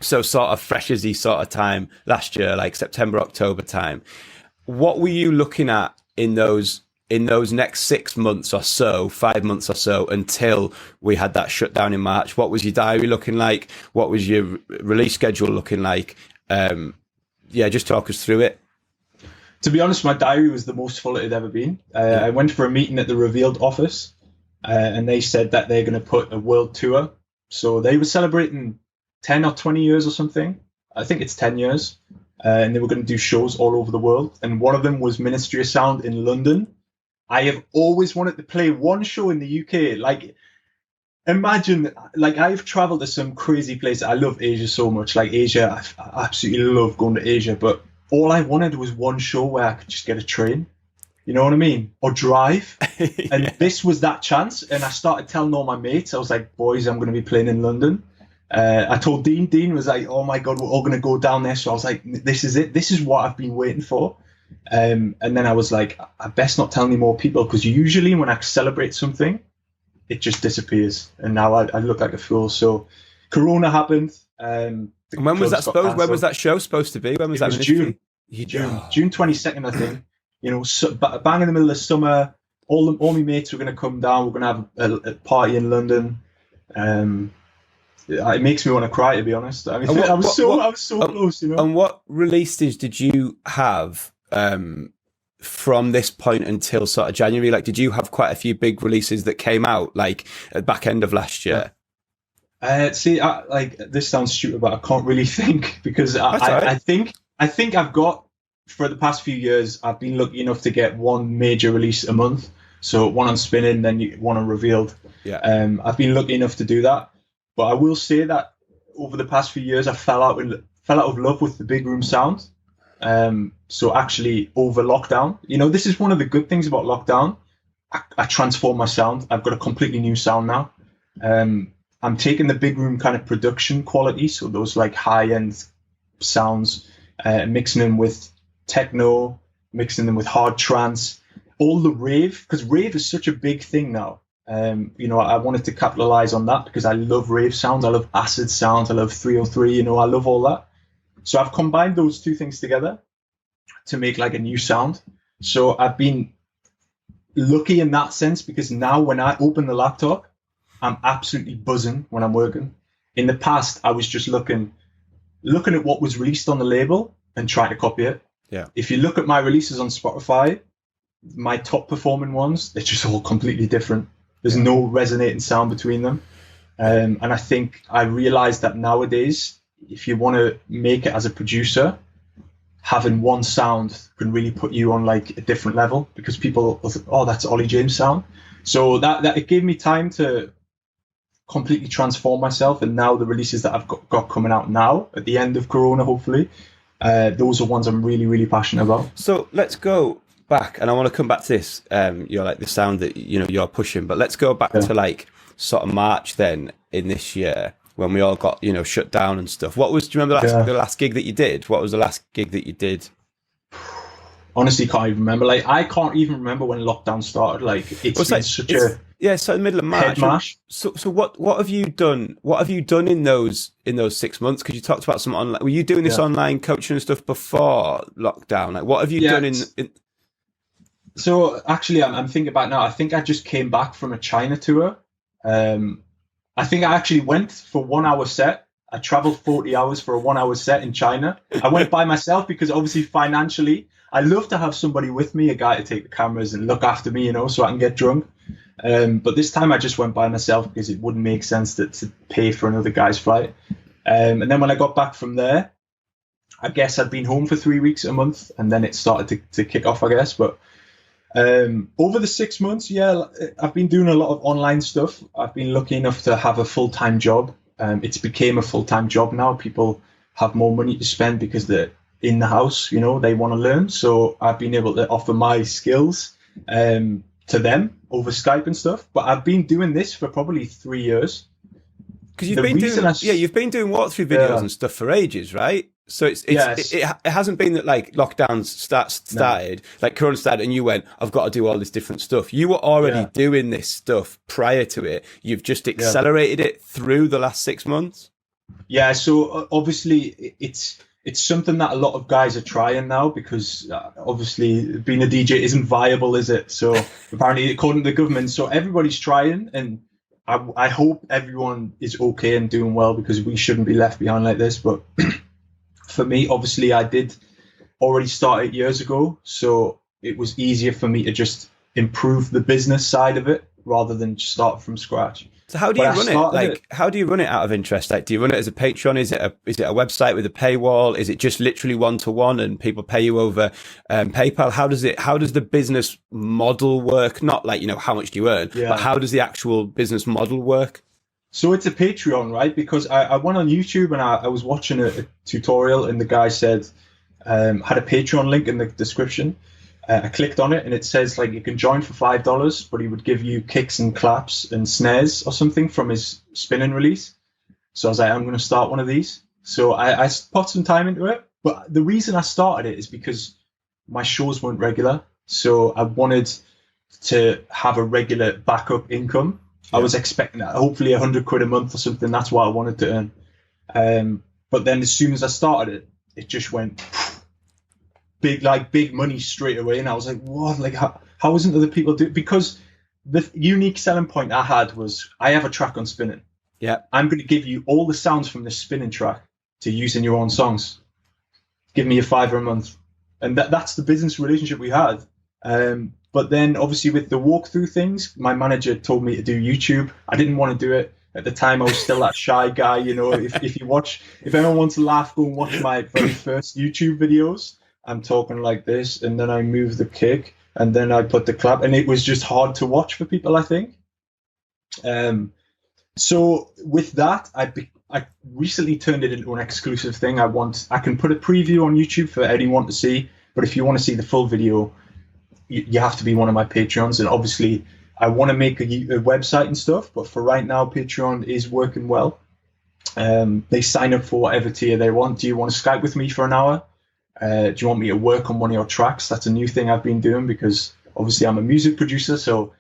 so sort of fresh as sort of time last year, like September, October time, what were you looking at in those in those next 6 months or so, 5 months or so, until we had that shutdown in March? What was your diary looking like? What was your release schedule looking like? Just talk us through it. To be honest, my diary was the most full it had ever been. I went for a meeting at the Revealed office, and they said that they're going to put a world tour. So they were celebrating 10 or 20 years or something. I think it's 10 years. And they were going to do shows all over the world. And one of them was Ministry of Sound in London. I have always wanted to play one show in the UK. Like, imagine, like, I've traveled to some crazy places. I love Asia so much. Like, Asia, I absolutely love going to Asia. But all I wanted was one show where I could just get a train. You know what I mean? Or drive. And this was that chance. And I started telling all my mates. I was like, boys, I'm going to be playing in London. I told Dean. Dean was like, oh my God, we're all going to go down there. So I was like, this is it. This is what I've been waiting for. And then I was like, I best not tell any more people, because usually when I celebrate something, it just disappears. And now I look like a fool. So Corona happened. And when was that supposed? When was that show supposed to be? When was that? It was June. June 22nd, I think. You know, so, bang in the middle of summer. All my mates were going to come down. We're going to have a party in London. It makes me want to cry, to be honest. I mean, I was so close, you know. And what releases did you have from this point until sort of January? Like, did you have quite a few big releases that came out like at the back end of last year? Like, this sounds stupid, but I can't really think, because I think I've got, for the past few years, I've been lucky enough to get one major release a month. So one on Spinning, then one on Revealed. Yeah. I've been lucky enough to do that. But I will say that over the past few years, I fell out of love with the big room sound. So actually, over lockdown, you know, this is one of the good things about lockdown. I transformed my sound. I've got a completely new sound now. I'm taking the big room kind of production quality, so those like high-end sounds, mixing them with techno, mixing them with hard trance, all the rave, because rave is such a big thing now. You know, I wanted to capitalize on that because I love rave sounds. I love acid sounds. I love 303. You know, I love all that. So I've combined those two things together to make like a new sound. So I've been lucky in that sense, because now when I open the laptop, I'm absolutely buzzing when I'm working. In the past, I was just looking at what was released on the label and trying to copy it. Yeah. If you look at my releases on Spotify, my top performing ones, they're just all completely different. There's no resonating sound between them. And I think I realized that nowadays, if you want to make it as a producer, having one sound can really put you on like a different level, because people will think, oh, that's Olly James sound. So that it gave me time to completely transform myself. And now the releases that I've got coming out now at the end of Corona, hopefully, those are ones I'm really, really passionate about. So let's go back, and I want to come back to this. You're like the sound that, you know, you're pushing, but let's go back to like sort of March then in this year, when we all got, you know, shut down and stuff. Do you remember the last gig that you did? What was the last gig that you did? Honestly, can't even remember. Like, I can't even remember when lockdown started. Like, it's been such a so in the middle of March. March. So what have you done? What have you done in those 6 months? Because you talked about some online. Were you doing this online coaching and stuff before lockdown? Like, what have you done in? So actually, I'm thinking about now. I think I just came back from a China tour. I think I actually went for 1 hour set. I traveled 40 hours for a 1 hour set in China. I went by myself because obviously financially, I love to have somebody with me, a guy to take the cameras and look after me, you know, so I can get drunk. But this time I just went by myself because it wouldn't make sense to pay for another guy's flight. And then when I got back from there, I guess I'd been home for 3 weeks, a month, and then it started to kick off, I guess. But over the 6 months, I've been doing a lot of online stuff. I've been lucky enough to have a full-time job. It's became a full-time job now. People have more money to spend because they're in the house, you know, they want to learn. So I've been able to offer my skills to them over Skype and stuff. But I've been doing this for probably 3 years. Because you've been doing walkthrough videos and stuff for ages, right? So it hasn't been that like lockdowns started, like Corona started, and you went, I've got to do all this different stuff. You were already doing this stuff prior to it. You've just accelerated it through the last 6 months. Yeah. So obviously it's something that a lot of guys are trying now, because obviously being a DJ isn't viable, is it? So apparently, according to the government, so everybody's trying, and I hope everyone is okay and doing well, because we shouldn't be left behind like this. But for me, obviously, I did already start 8 years ago, so it was easier for me to just improve the business side of it rather than start from scratch. So how do you run it? Like, how do you run it out of interest? Like, do you run it as a Patreon? Is it a website with a paywall? Is it just literally one-to-one and people pay you over PayPal? How does the business model work? Not like, how much do you earn, but how does the actual business model work? So it's a Patreon, right? Because I went on YouTube and I was watching a tutorial, and the guy said, had a Patreon link in the description. I clicked on it, and it says like you can join for $5, but he would give you kicks and claps and snares or something from his spinning release. So I was like, I'm going to start one of these. So I put some time into it. But the reason I started it is because my shows weren't regular. So I wanted to have a regular backup income. Yeah. I was expecting hopefully £100 a month or something. That's what I wanted to earn. But then as soon as I started it, it just went big money straight away, and I was like, what? Like, how isn't other people do it? Because the unique selling point I had was I have a track on spinning. Yeah, I'm going to give you all the sounds from the spinning track to use in your own songs. Give me a $5 a month, and that's the business relationship we had. But then obviously with the walkthrough things, my manager told me to do YouTube. I didn't want to do it at the time. I was still that shy guy, if anyone wants to laugh, go and watch my very first YouTube videos. I'm talking like this, and then I move the kick, and then I put the clap, and it was just hard to watch for people, I think. So with that, I recently turned it into an exclusive thing. I can put a preview on YouTube for anyone to see, but if you want to see the full video, you have to be one of my Patreons. And obviously, I want to make a website and stuff, but for right now, Patreon is working well. They sign up for whatever tier they want. Do you want to Skype with me for an hour? Do you want me to work on one of your tracks? That's a new thing I've been doing, because obviously I'm a music producer. So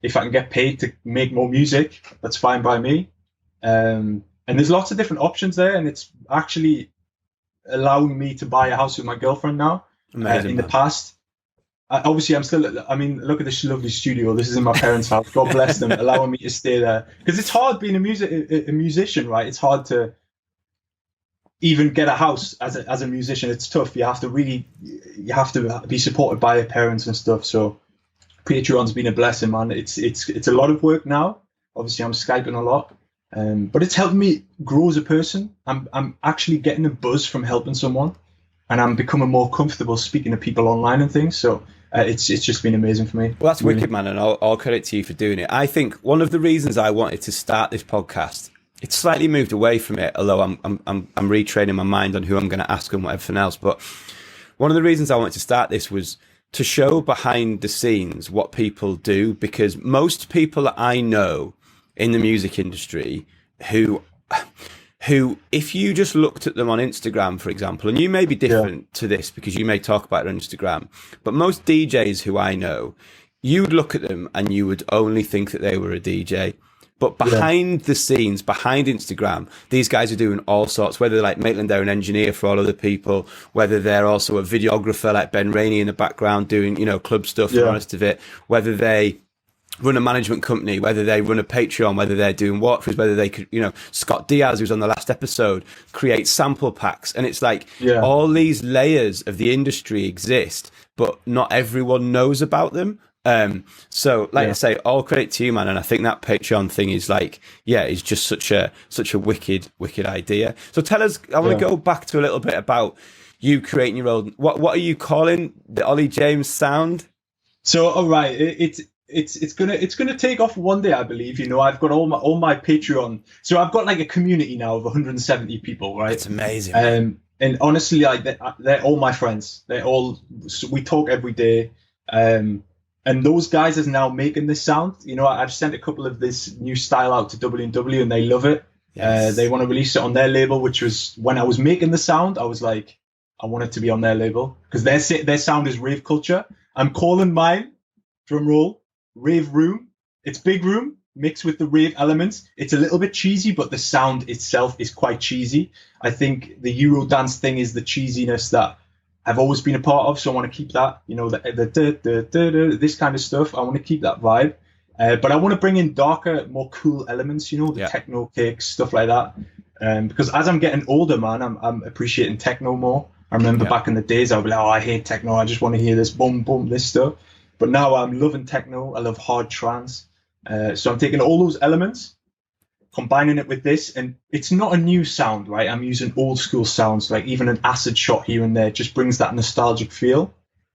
if I can get paid to make more music, that's fine by me. And there's lots of different options there. And it's actually allowing me to buy a house with my girlfriend now. Amazing, in the past, obviously look at this lovely studio. This is in my parents' house. God bless them, allowing me to stay there. Because it's hard being a musician, right? It's hard to even get a house as a musician. It's tough. You have to be supported by your parents and stuff. So Patreon's been a blessing, man. It's a lot of work now. Obviously, I'm Skyping a lot, but it's helped me grow as a person. I'm actually getting a buzz from helping someone, and I'm becoming more comfortable speaking to people online and things. So it's just been amazing for me. Well, that's wicked, man, and all credit to you for doing it. I think one of the reasons I wanted to start this podcast, it's slightly moved away from it, although I'm retraining my mind on who I'm going to ask and everything else. But one of the reasons I wanted to start this was to show behind the scenes what people do, because most people that I know in the music industry who if you just looked at them on Instagram, for example, and you may be different to this because you may talk about it on Instagram, but most DJs who I know, you would look at them and you would only think that they were a DJ. But behind the scenes, behind Instagram, these guys are doing all sorts, whether like Maitland, they're an engineer for all other people, whether they're also a videographer like Ben Rainey in the background doing, club stuff and the rest of it, whether they run a management company, whether they run a Patreon, whether they're doing walkthroughs, whether they could, Scott Diaz, who's on the last episode, create sample packs. And it's like all these layers of the industry exist, but not everyone knows about them. So I say, all credit to you, man. And I think that Patreon thing is is just such a wicked idea. So tell us, I want to go back to a little bit about you creating your own, what are you calling the Olly James sound? So, all right. It's gonna take off one day, I believe. I've got all my Patreon. So I've got like a community now of 170 people, right? It's amazing. And honestly, like they're all my friends. We talk every day. And those guys are now making this sound. I've sent a couple of this new style out to W&W, and they love it. Yes. They want to release it on their label, which was when I was making the sound, I was like, I want it to be on their label because their sound is rave culture. I'm calling mine, drum roll, Rave Room. It's big room, mixed with the rave elements. It's a little bit cheesy, but the sound itself is quite cheesy. I think the Eurodance thing is the cheesiness that I've always been a part of, so I want to keep that, you know, this kind of stuff. I want to keep that vibe. But I want to bring in darker, more cool elements, you know, the techno kicks, stuff like that. Because as I'm getting older, man, I'm appreciating techno more. I remember back in the days, I'd be like, oh, I hate techno. I just want to hear this boom, boom, this stuff. But now I'm loving techno. I love hard trance. So I'm taking all those elements, combining it with this, and it's not a new sound, right? I'm using old school sounds, like even an acid shot here and there just brings that nostalgic feel.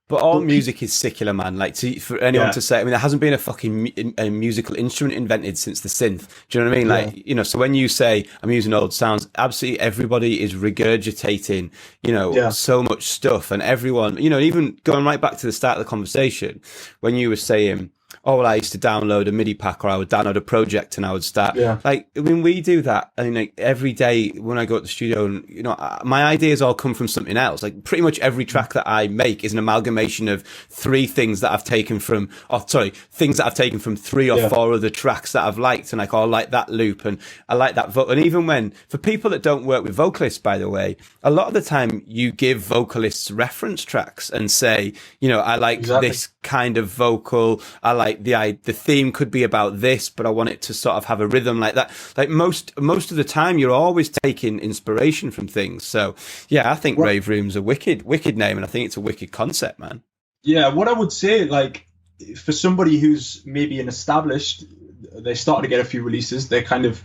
But all music is secular, man. Like, for anyone to say, I mean, there hasn't been a fucking musical instrument invented since the synth. Do you know what I mean? Like, you know, so when you say I'm using old sounds, absolutely everybody is regurgitating, you know, so much stuff. And everyone, you know, even going right back to the start of the conversation, when you were saying, oh, well, I used to download a MIDI pack, or I would download a project and I would start. Like, I mean, we do that. I mean, like, every day when I go to the studio, and, you know, my ideas all come from something else. Like, pretty much every track that I make is an amalgamation of things that I've taken from 3 or 4 other tracks that I've liked. And like, oh, I like that loop and I like that vocal. And even when, for people that don't work with vocalists, by the way, a lot of the time you give vocalists reference tracks and say, you know, I like this kind of vocal. I like the theme could be about this, but I want it to sort of have a rhythm like that. Like most of the time, you're always taking inspiration from things. So yeah, I think Rave Room's a wicked name, and I think it's a wicked concept, man. Yeah, what I would say, like, for somebody who's maybe an established, they started to get a few releases, they're kind of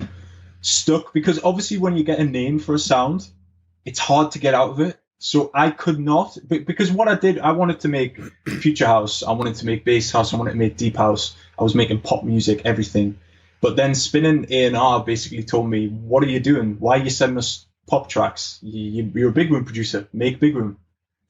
stuck, because obviously when you get a name for a sound, it's hard to get out of it. So I could not, because what I did, I wanted to make future house, I wanted to make bass house, I wanted to make deep house, I was making pop music, everything. But then Spinning A&R basically told me, what are you doing? Why are you sending us pop tracks? You're a big room producer, make big room.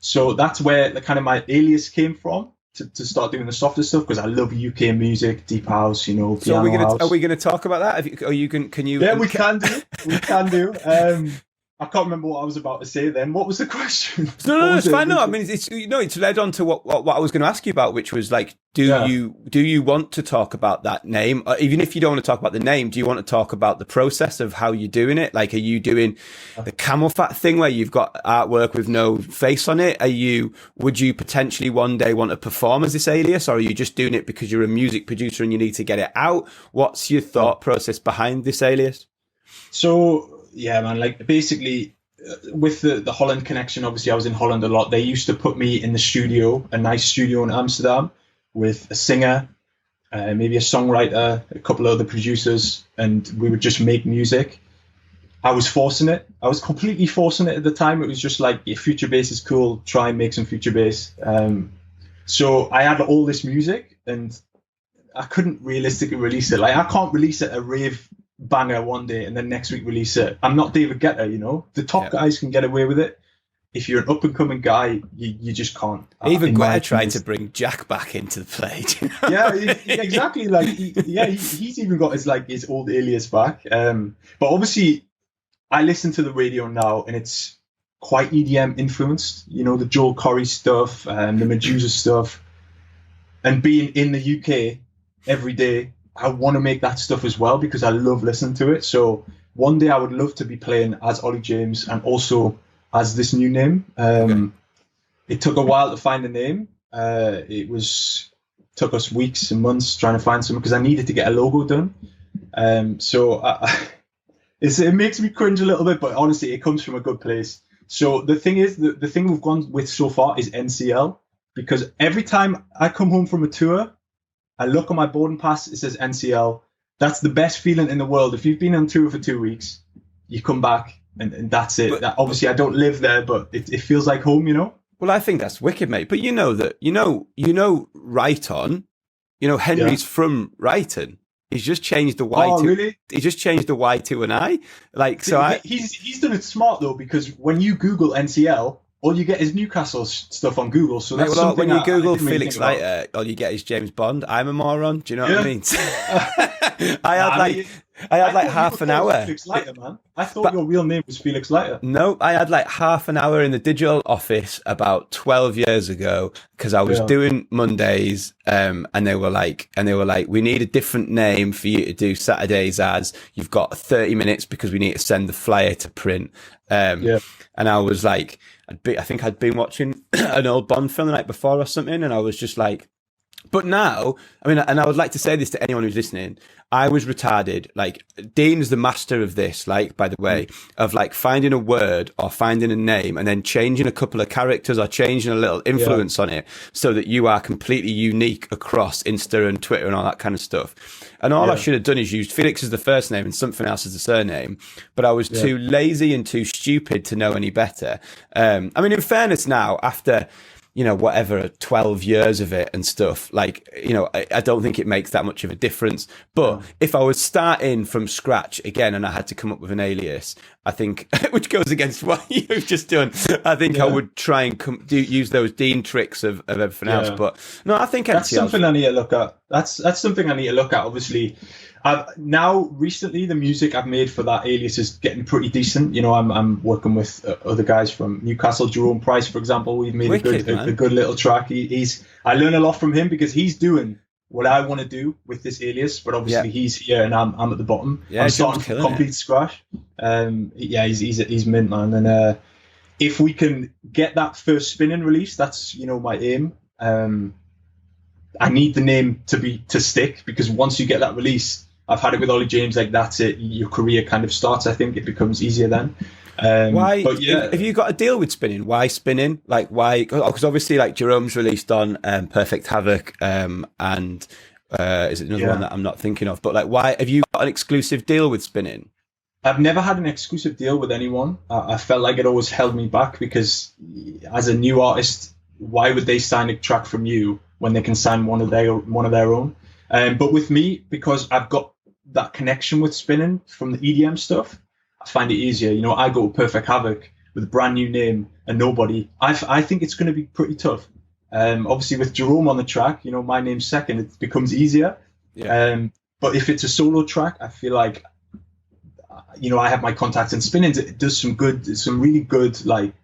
So that's where the kind of my alias came from, to start doing the softer stuff, because I love UK music, deep house, you know, piano house. Are we going to talk about that? Can you? Yeah, we can do. I can't remember what I was about to say then. What was the question? No, it's fine. No, I mean, it's led on to what I was going to ask you about, which was like, do you want to talk about that name? Even if you don't want to talk about the name, do you want to talk about the process of how you're doing it? Like, are you doing the camel fat thing where you've got artwork with no face on it? Would you potentially one day want to perform as this alias, or are you just doing it because you're a music producer and you need to get it out? What's your thought process behind this alias? So, yeah, man, like basically with the Holland connection, obviously I was in Holland a lot. They used to put me in the studio, a nice studio in Amsterdam, with a singer, maybe a songwriter, a couple of other producers, and we would just make music. I was forcing it. I was completely forcing it at the time. It was just like, if future bass is cool, try and make some future bass. So I had all this music and I couldn't realistically release it. Like, I can't release it a rave banger one day and then next week release it. I'm not David Guetta, you know. The top guys can get away with it. If you're an up and coming guy, you just can't. Even Guetta tried to bring Jack back into the play. You know? Yeah, exactly. Like, he's even got his old alias back. But obviously, I listen to the radio now, and it's quite EDM influenced. You know, the Joel Corey stuff, the Medusa stuff, and being in the UK every day, I want to make that stuff as well because I love listening to it. So one day I would love to be playing as Olly James and also as this new name. It took a while to find a name. Took us weeks and months trying to find something because I needed to get a logo done. It makes me cringe a little bit, but honestly, it comes from a good place. So the thing is, the thing we've gone with so far is NCL, because every time I come home from a tour, I look on my boarding pass, it says NCL. That's the best feeling in the world. If you've been on tour for 2 weeks, you come back and that's it. Obviously, I don't live there, but it feels like home, you know? Well, I think that's wicked, mate. But you know Righton, Henry's from Righton. He's just changed the Y. Oh, really? He just changed the Y to an I. He's done it smart though, because when you Google NCL, all you get is Newcastle stuff on Google. So that's something when you Google Felix Leiter, all you get is James Bond. I'm a moron. Do you know what I mean? I had like thought half you an were called hour. Felix Leiter, man. I thought your real name was Felix Leiter. No, I had like half an hour in the digital office about 12 years ago because I was doing Mondays, and they were like, we need a different name for you to do Saturdays as. You've got 30 minutes because we need to send the flyer to print. And I was like, I think I'd been watching an old Bond film the night before or something, and I was just like, but now, I mean, and I would like to say this to anyone who's listening, I was retarded. Like, Dean's the master of this, like, by the way, of like finding a word or finding a name and then changing a couple of characters or changing a little influence on it so that you are completely unique across Insta and Twitter and all that kind of stuff. And all I should have done is used Felix as the first name and something else as the surname. But I was too lazy and too stupid to know any better. I mean, in fairness now, after, you know, whatever, 12 years of it and stuff, like, you know, I don't think it makes that much of a difference. But if I was starting from scratch again and I had to come up with an alias, I think, which goes against what you've just done, I think I would try and use those Dean tricks of everything else. But no, I think that's something I need to look at. That's something I need to look at, obviously. Now, recently, the music I've made for that alias is getting pretty decent. You know, I'm working with other guys from Newcastle, Jerome Price, for example. We've made a good little track. I learn a lot from him because he's doing what I want to do with this alias, but obviously he's here and I'm at the bottom. I'm starting from complete scratch. He's mint, man. And if we can get that first spinning release, that's, you know, my aim. I need the name to stick, because once you get that release, I've had it with Olly James, like, that's it. Your career kind of starts. I think it becomes easier then. Why? But if you got a deal with spinning, why spinning? Like, why? Because obviously, like, Jerome's released on Perfect Havoc, and is it another one that I'm not thinking of? But like, why have you got an exclusive deal with spinning? I've never had an exclusive deal with anyone. I felt like it always held me back, because as a new artist, why would they sign a track from you when they can sign one of their own? But with me, because I've got that connection with spinning from the EDM stuff, I find it easier. You know, I go to Perfect Havoc with a brand new name and nobody. I think it's going to be pretty tough. Obviously, with Jerome on the track, you know, my name's second, it becomes easier. But if it's a solo track, I feel like, you know, I have my contacts in spinning. It does some really good, like,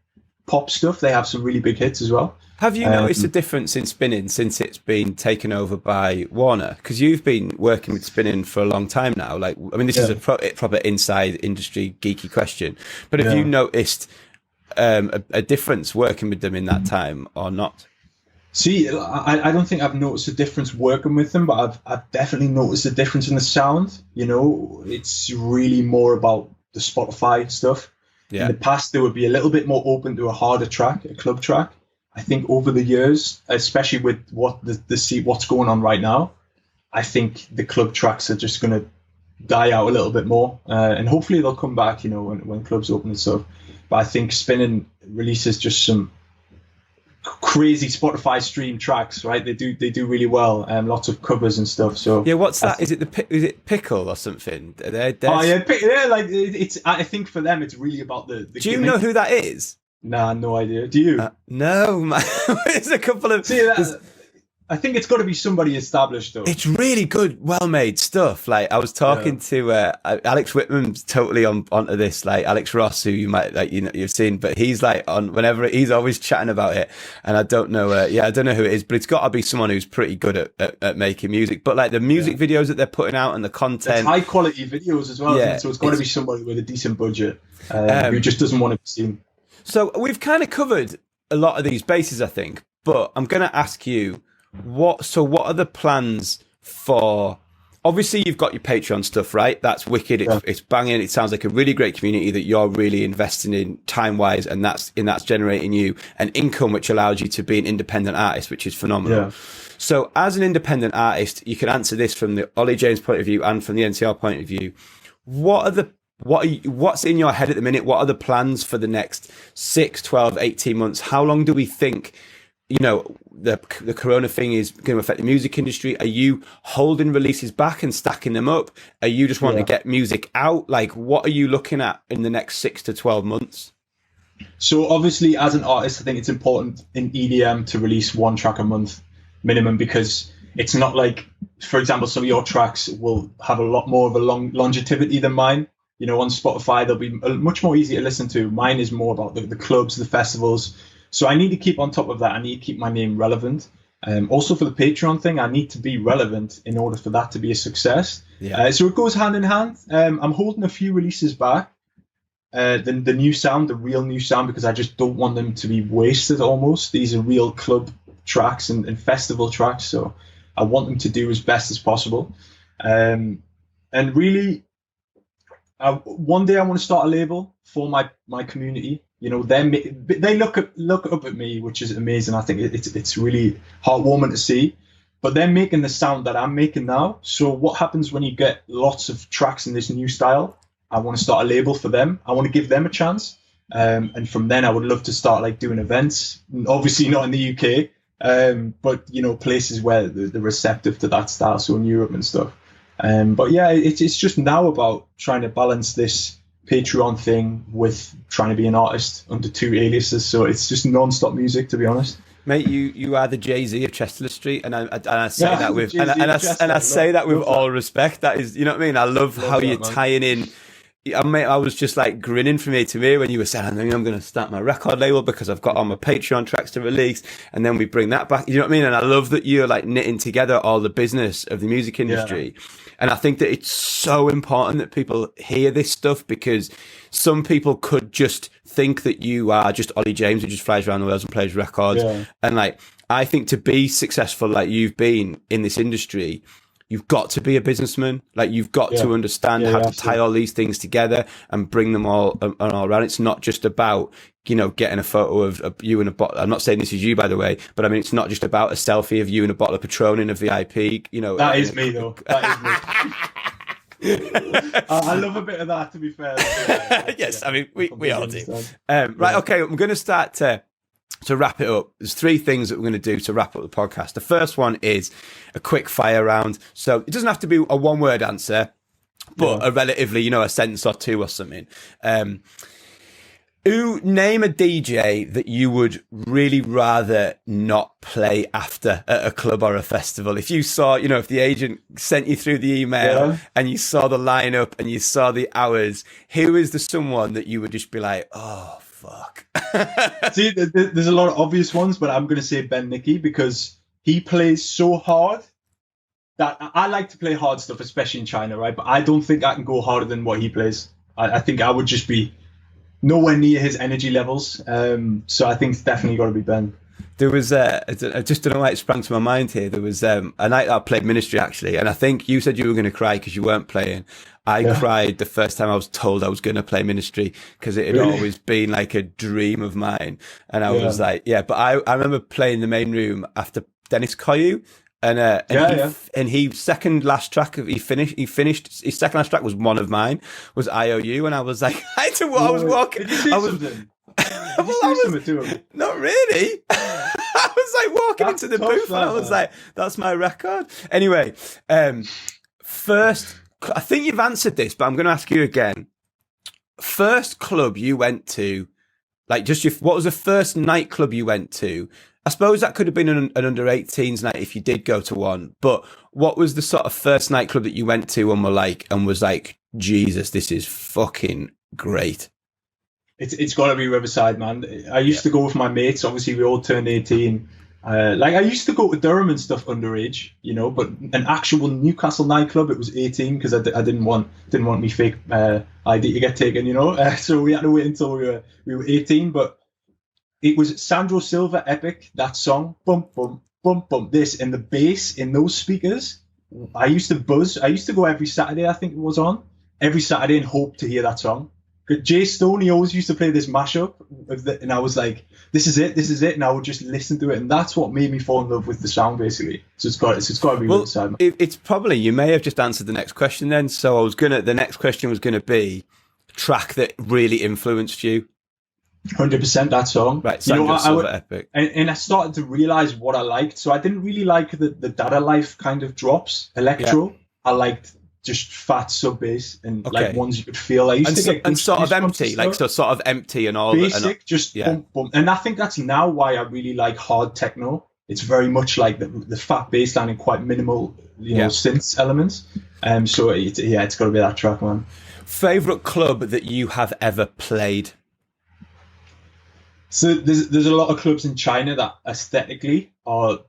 pop stuff. They have some really big hits as well. Have you noticed a difference in spinning since it's been taken over by Warner? Because you've been working with spinning for a long time now. Like, I mean, this is a proper inside industry geeky question. But have you noticed a difference working with them in that time or not? See, I don't think I've noticed a difference working with them, but I've definitely noticed a difference in the sound. You know, it's really more about the Spotify stuff. In the past, they would be a little bit more open to a harder track, a club track. I think over the years, especially with what's going on right now, I think the club tracks are just going to die out a little bit more, and hopefully they'll come back, you know, when clubs open and stuff. But I think spinning releases just some crazy Spotify stream tracks, right? They do really well, lots of covers and stuff. So yeah, what's that? Is it Pickle or something? Like it's. I think for them, it's really about the Do you know who that is? Nah, no idea. Do you? No, man. It's a couple of. See, I think it's got to be somebody established, though. It's really good, well-made stuff. Like, I was talking to Alex Whitman's totally onto this. Like, Alex Ross, who you might, like, you know, you've seen, but he's like on whenever he's always chatting about it. And I don't know, I don't know who it is, but it's got to be someone who's pretty good at making music. But like the music videos that they're putting out and the content, it's high quality videos as well. So it's got to be somebody with a decent budget who just doesn't want to be seen. So we've kind of covered a lot of these bases, I think, but I'm going to ask you, what are the plans for, obviously you've got your Patreon stuff, right? That's wicked. It's banging. It sounds like a really great community that you're really investing in time wise. And that's generating you an income, which allows you to be an independent artist, which is phenomenal. Yeah. So as an independent artist, you can answer this from the Olly James point of view and from the NCR point of view. What's in your head at the minute? What are the plans for the next 6, 12, 18 months? How long do we think, you know, the corona thing is going to affect the music industry? Are you holding releases back and stacking them up? Are you just wanting to get music out? Like, what are you looking at in the next 6 to 12 months? So obviously, as an artist, I think it's important in EDM to release one track a month minimum, because it's not like for example, some of your tracks will have a lot more of a longevity than mine. You know, on Spotify, they'll be much more easy to listen to. Mine is more about the clubs, the festivals. So I need to keep on top of that. I need to keep my name relevant. Also for the Patreon thing, I need to be relevant in order for that to be a success. Yeah. So it goes hand in hand. I'm holding a few releases back. The new sound, the real new sound, because I just don't want them to be wasted almost. These are real club tracks and festival tracks. So I want them to do as best as possible. And really, one day I want to start a label for my community. You know, they look up at me, which is amazing. I think it's really heartwarming to see. But they're making the sound that I'm making now. So what happens when you get lots of tracks in this new style? I want to start a label for them. I want to give them a chance. And from then I would love to start like doing events. Obviously not in the UK, but you know, places where they're receptive to that style. So in Europe and stuff. But yeah, it's just now about trying to balance this Patreon thing with trying to be an artist under two aliases. So it's just non-stop music, to be honest. Mate, you are the Jay-Z of Chester Street, and I say that with I say that with all respect. That is, you know what I mean. I love how you're tying in. Mate, I was just like grinning from ear to ear when you were saying, I think I'm going to start my record label because I've got all my Patreon tracks to release, and then we bring that back. You know what I mean? And I love that you're like knitting together all the business of the music industry. Yeah. And I think that it's so important that people hear this stuff, because some people could just think that you are just Olly James who just flies around the world and plays records. Yeah. And like, I think to be successful like you've been in this industry, you've got to be a businessman. Like, you've got to understand how to tie all these things together and bring them all around. It's not just about, you know, getting a photo of you and a bottle. I'm not saying this is you, by the way, but I mean, it's not just about a selfie of you and a bottle of Patron in a VIP, you know. That is me, though. That is me. I love a bit of that, to be fair. Yes, I mean, we all do. Right, okay, I'm going to start to wrap it up. There's three things that we're going to do to wrap up the podcast. The first one is a quick fire round. So it doesn't have to be a one-word answer, but a relatively, you know, a sentence or two or something. Name a DJ that you would really rather not play after at a club or a festival. If you saw, you know, if the agent sent you through the email and you saw the lineup and you saw the hours, who is the someone that you would just be like, oh, fuck? See, there's a lot of obvious ones, but I'm going to say Bennikkis, because he plays so hard that I like to play hard stuff, especially in China, right? But I don't think I can go harder than what he plays. I think I would just be nowhere near his energy levels. So I think it's definitely got to be Ben. There was, I just don't know why it sprang to my mind here. There was a night I played Ministry, actually, and I think you said you were going to cry because you weren't playing. I cried the first time I was told I was going to play Ministry, because it had always been like a dream of mine. And I was like, but I remember playing the main room after Dennis Koyu. And he second last track he finished his second last track was one of mine, was IOU, and I was like, I was walking. Did you do something? Not really. I was like walking into the booth and I was like, that's my record. Anyway, first, I think you've answered this, but I'm going to ask you again. First club you went to, like what was the first nightclub you went to? I suppose that could have been an under-18s night if you did go to one, but what was the sort of first nightclub that you went to and was like, Jesus, this is fucking great? It's got to be Riverside, man. I used to go with my mates. Obviously, we all turned 18. I used to go to Durham and stuff underage, you know, but an actual Newcastle nightclub, it was 18 because I didn't want me fake ID to get taken, you know. So we had to wait until we were 18. But it was Sandro Silva Epic, that song, bump bump bump bump. This and the bass in those speakers. I used to buzz. I used to go every Saturday. I think it was on every Saturday and hope to hear that song. Jay Stone, he always used to play this mashup, and I was like, this is it, and I would just listen to it, and that's what made me fall in love with the sound, basically. So it's got to be Riverside. It's probably, you may have just answered the next question then. So the next question was going to be track that really influenced you. 100% that song. Right, Sandro Silva Epic. And I started to realize what I liked. So I didn't really like the Dada Life kind of drops, electro. Yeah. I liked just fat sub bass and like ones you could feel. I used to get sort of empty, like so sort of empty and all basic, just boom boom. And I think that's now why I really like hard techno, It's very much like the fat bass line and quite minimal, synth elements. So it's got to be that track, man. Favorite club that you have ever played? So there's a lot of clubs in China that aesthetically are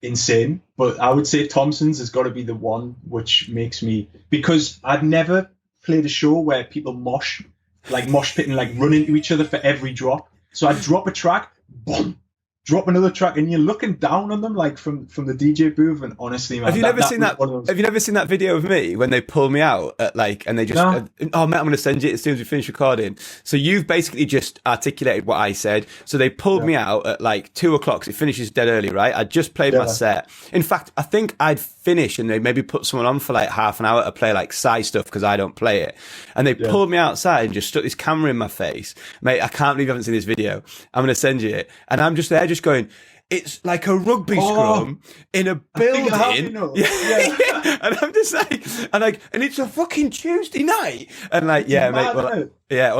insane, but I would say Thompson's has got to be the one which makes me, because I've never played a show where people mosh pit and like run into each other for every drop. So I drop a track, boom, drop another track, and you're looking down on them like from the DJ booth. And honestly, man, have you never seen that? Have you never seen that video of me when they pull me out at and they just oh mate, I'm going to send you it as soon as we finish recording. So you've basically just articulated what I said. So they pulled me out at 2:00. So it finishes dead early, right? I just played my set. In fact, I think I'd finish and they maybe put someone on for half an hour to play Psy stuff because I don't play it. And they pulled me outside and just stuck this camera in my face. Mate, I can't believe you haven't seen this video. I'm going to send you it. And I'm just there just going, it's like a rugby scrum in a building. Yeah. And I'm just and it's a fucking Tuesday night. And mate, well,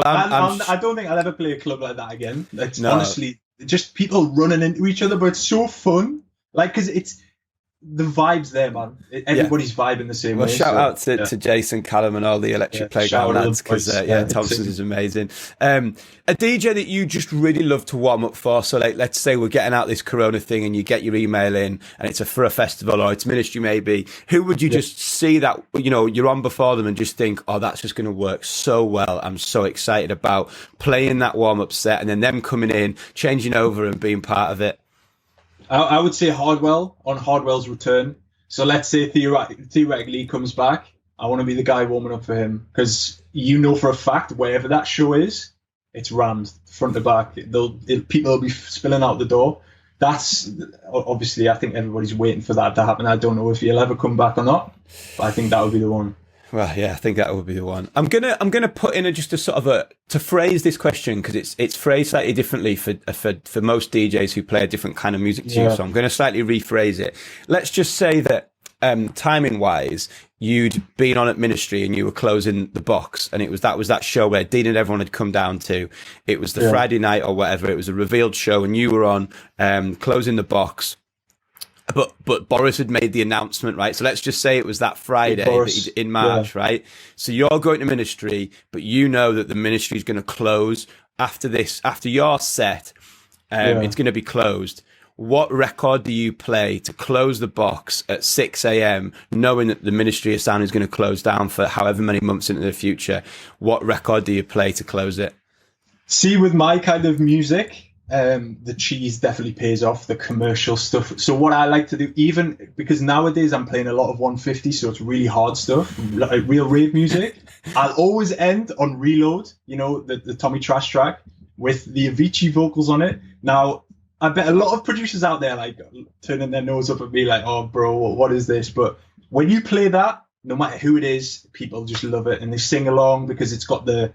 I don't think I'll ever play a club like that again. It's honestly just people running into each other, but it's so fun. Because it's the vibes there, man. Everybody's vibing the same way. Well, shout out to Jason, Callum, and all the Electric Playground lads, because Thompson's is amazing. A DJ that you just really love to warm up for. So, let's say we're getting out this Corona thing, and you get your email in, and it's for a festival or it's ministry maybe. Who would you just see that you're on before them and just think, oh, that's just going to work so well. I'm so excited about playing that warm up set, and then them coming in, changing over, and being part of it. I would say Hardwell on Hardwell's return. So let's say theoretically he comes back. I want to be the guy warming up for him because for a fact wherever that show is, it's rammed front to back. People will be spilling out the door. That's obviously, I think everybody's waiting for that to happen. I don't know if he'll ever come back or not, but I think that would be the one. Well, yeah, I think that would be the one. I'm gonna put in just a sort of to phrase this question because it's phrased slightly differently for most DJs who play a different kind of music to you. So I'm going to slightly rephrase it. Let's just say that timing wise, you'd been on at Ministry and you were closing the box, and that was that show where Dean and everyone had come down to. It was the Friday night or whatever. It was a revealed show, and you were on closing the box. But Boris had made the announcement, right? So let's just say it was that Friday in March, right? So you're going to Ministry, but you know that the Ministry is going to close after your set. It's going to be closed. What record do you play to close the box at 6 a.m., knowing that the Ministry of Sound is going to close down for however many months into the future? What record do you play to close it? See, with my kind of music, the cheese definitely pays off, the commercial stuff. So what I like to do, even because nowadays I'm playing a lot of 150, so it's really hard stuff, like real rave music, I'll always end on Reload, the Tommy Trash track with the Avicii vocals on it. Now, I bet a lot of producers out there turning their nose up at me like, oh bro, what is this? But when you play that, no matter who it is, people just love it and they sing along because it's got the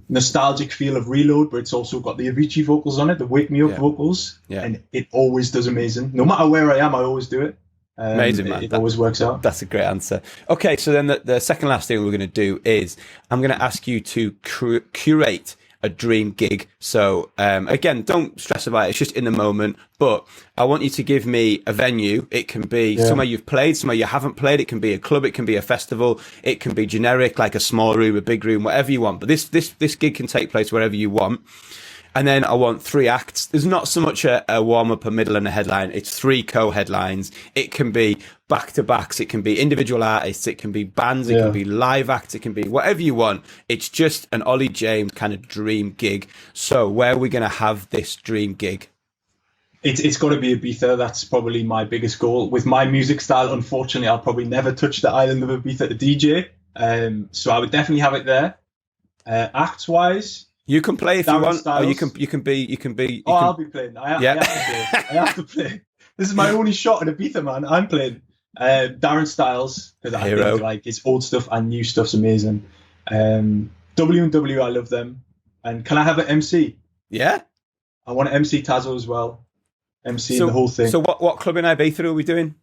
nostalgic feel of Reload, but it's also got the Avicii vocals on it, the Wake Me Up vocals, and it always does amazing. No matter where I am, I always do it. Amazing, man. It always works out. That's a great answer. Okay, so then the second last thing we're going to do is I'm going to ask you to curate a dream gig. So again, don't stress about it. It's just in the moment. But I want you to give me a venue. It can be somewhere you've played, somewhere you haven't played. It can be a club. It can be a festival. It can be generic, like a small room, a big room, whatever you want. But this gig can take place wherever you want. And then I want 3 acts. There's not so much a warm-up, a middle, and a headline. It's 3 co-headlines. It can be back-to-backs. It can be individual artists. It can be bands. It can be live acts. It can be whatever you want. It's just an Olly James kind of dream gig. So where are we going to have this dream gig? It's got to be Ibiza. That's probably my biggest goal. With my music style, unfortunately, I'll probably never touch the island of Ibiza to DJ. So I would definitely have it there. Acts-wise... You can play if you want, Styles. or you can be. I'll be playing. I have to play. This is my only shot at Ibiza, man. I'm playing. Darren Styles, because I think his old stuff and new stuff's amazing. W&W, I love them. And can I have an MC? Yeah. I want to MC Tazo as well. MC the whole thing. So what club in Ibiza are we doing?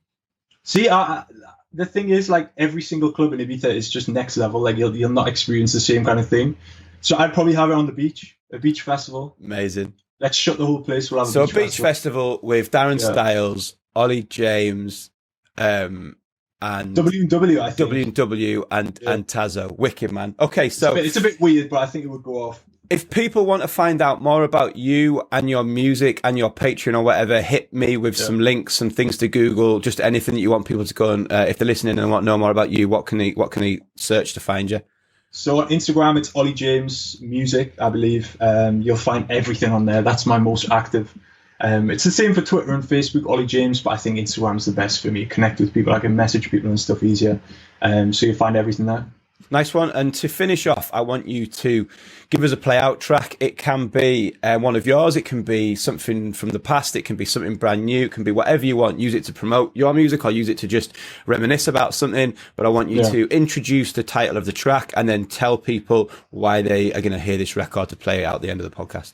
See, the thing is, every single club in Ibiza is just next level. You'll not experience the same kind of thing. So I'd probably have it on the beach, a beach festival. Amazing. Let's shut the whole place. We'll have So a beach festival with Darren Styles, Olly James, and W&W, I think. W&W and Tazo. Wicked, man. Okay, so it's a bit weird, but I think it would go off. If people want to find out more about you and your music and your Patreon or whatever, hit me with some links, some things to Google, just anything that you want people to go and if they're listening and want to know more about you, what can they search to find you? So on Instagram, it's Olly James Music, I believe. You'll find everything on there. That's my most active. It's the same for Twitter and Facebook, Olly James, but I think Instagram's the best for me. Connect with people. I can message people and stuff easier. So you'll find everything there. Nice one. And to finish off, I want you to give us a play out track. It can be one of yours. It can be something from the past. It can be something brand new. It can be whatever you want. Use it to promote your music or use it to just reminisce about something. But I want you to introduce the title of the track and then tell people why they are going to hear this record to play out at the end of the podcast.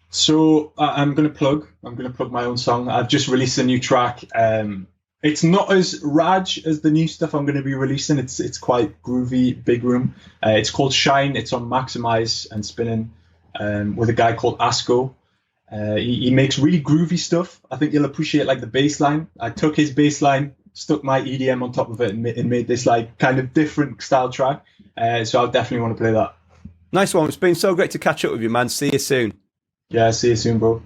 So I'm going to plug my own song. I've just released a new track. It's not as raj as the new stuff I'm going to be releasing. It's quite groovy, big room. It's called Shine. It's on Maximize and Spinning with a guy called Asko. He makes really groovy stuff. I think you'll appreciate like the bass line. I took his bass line, stuck my EDM on top of it and made this like kind of different style track. So I'll definitely want to play that. Nice one. It's been so great to catch up with you, man. See you soon. Yeah, see you soon, bro.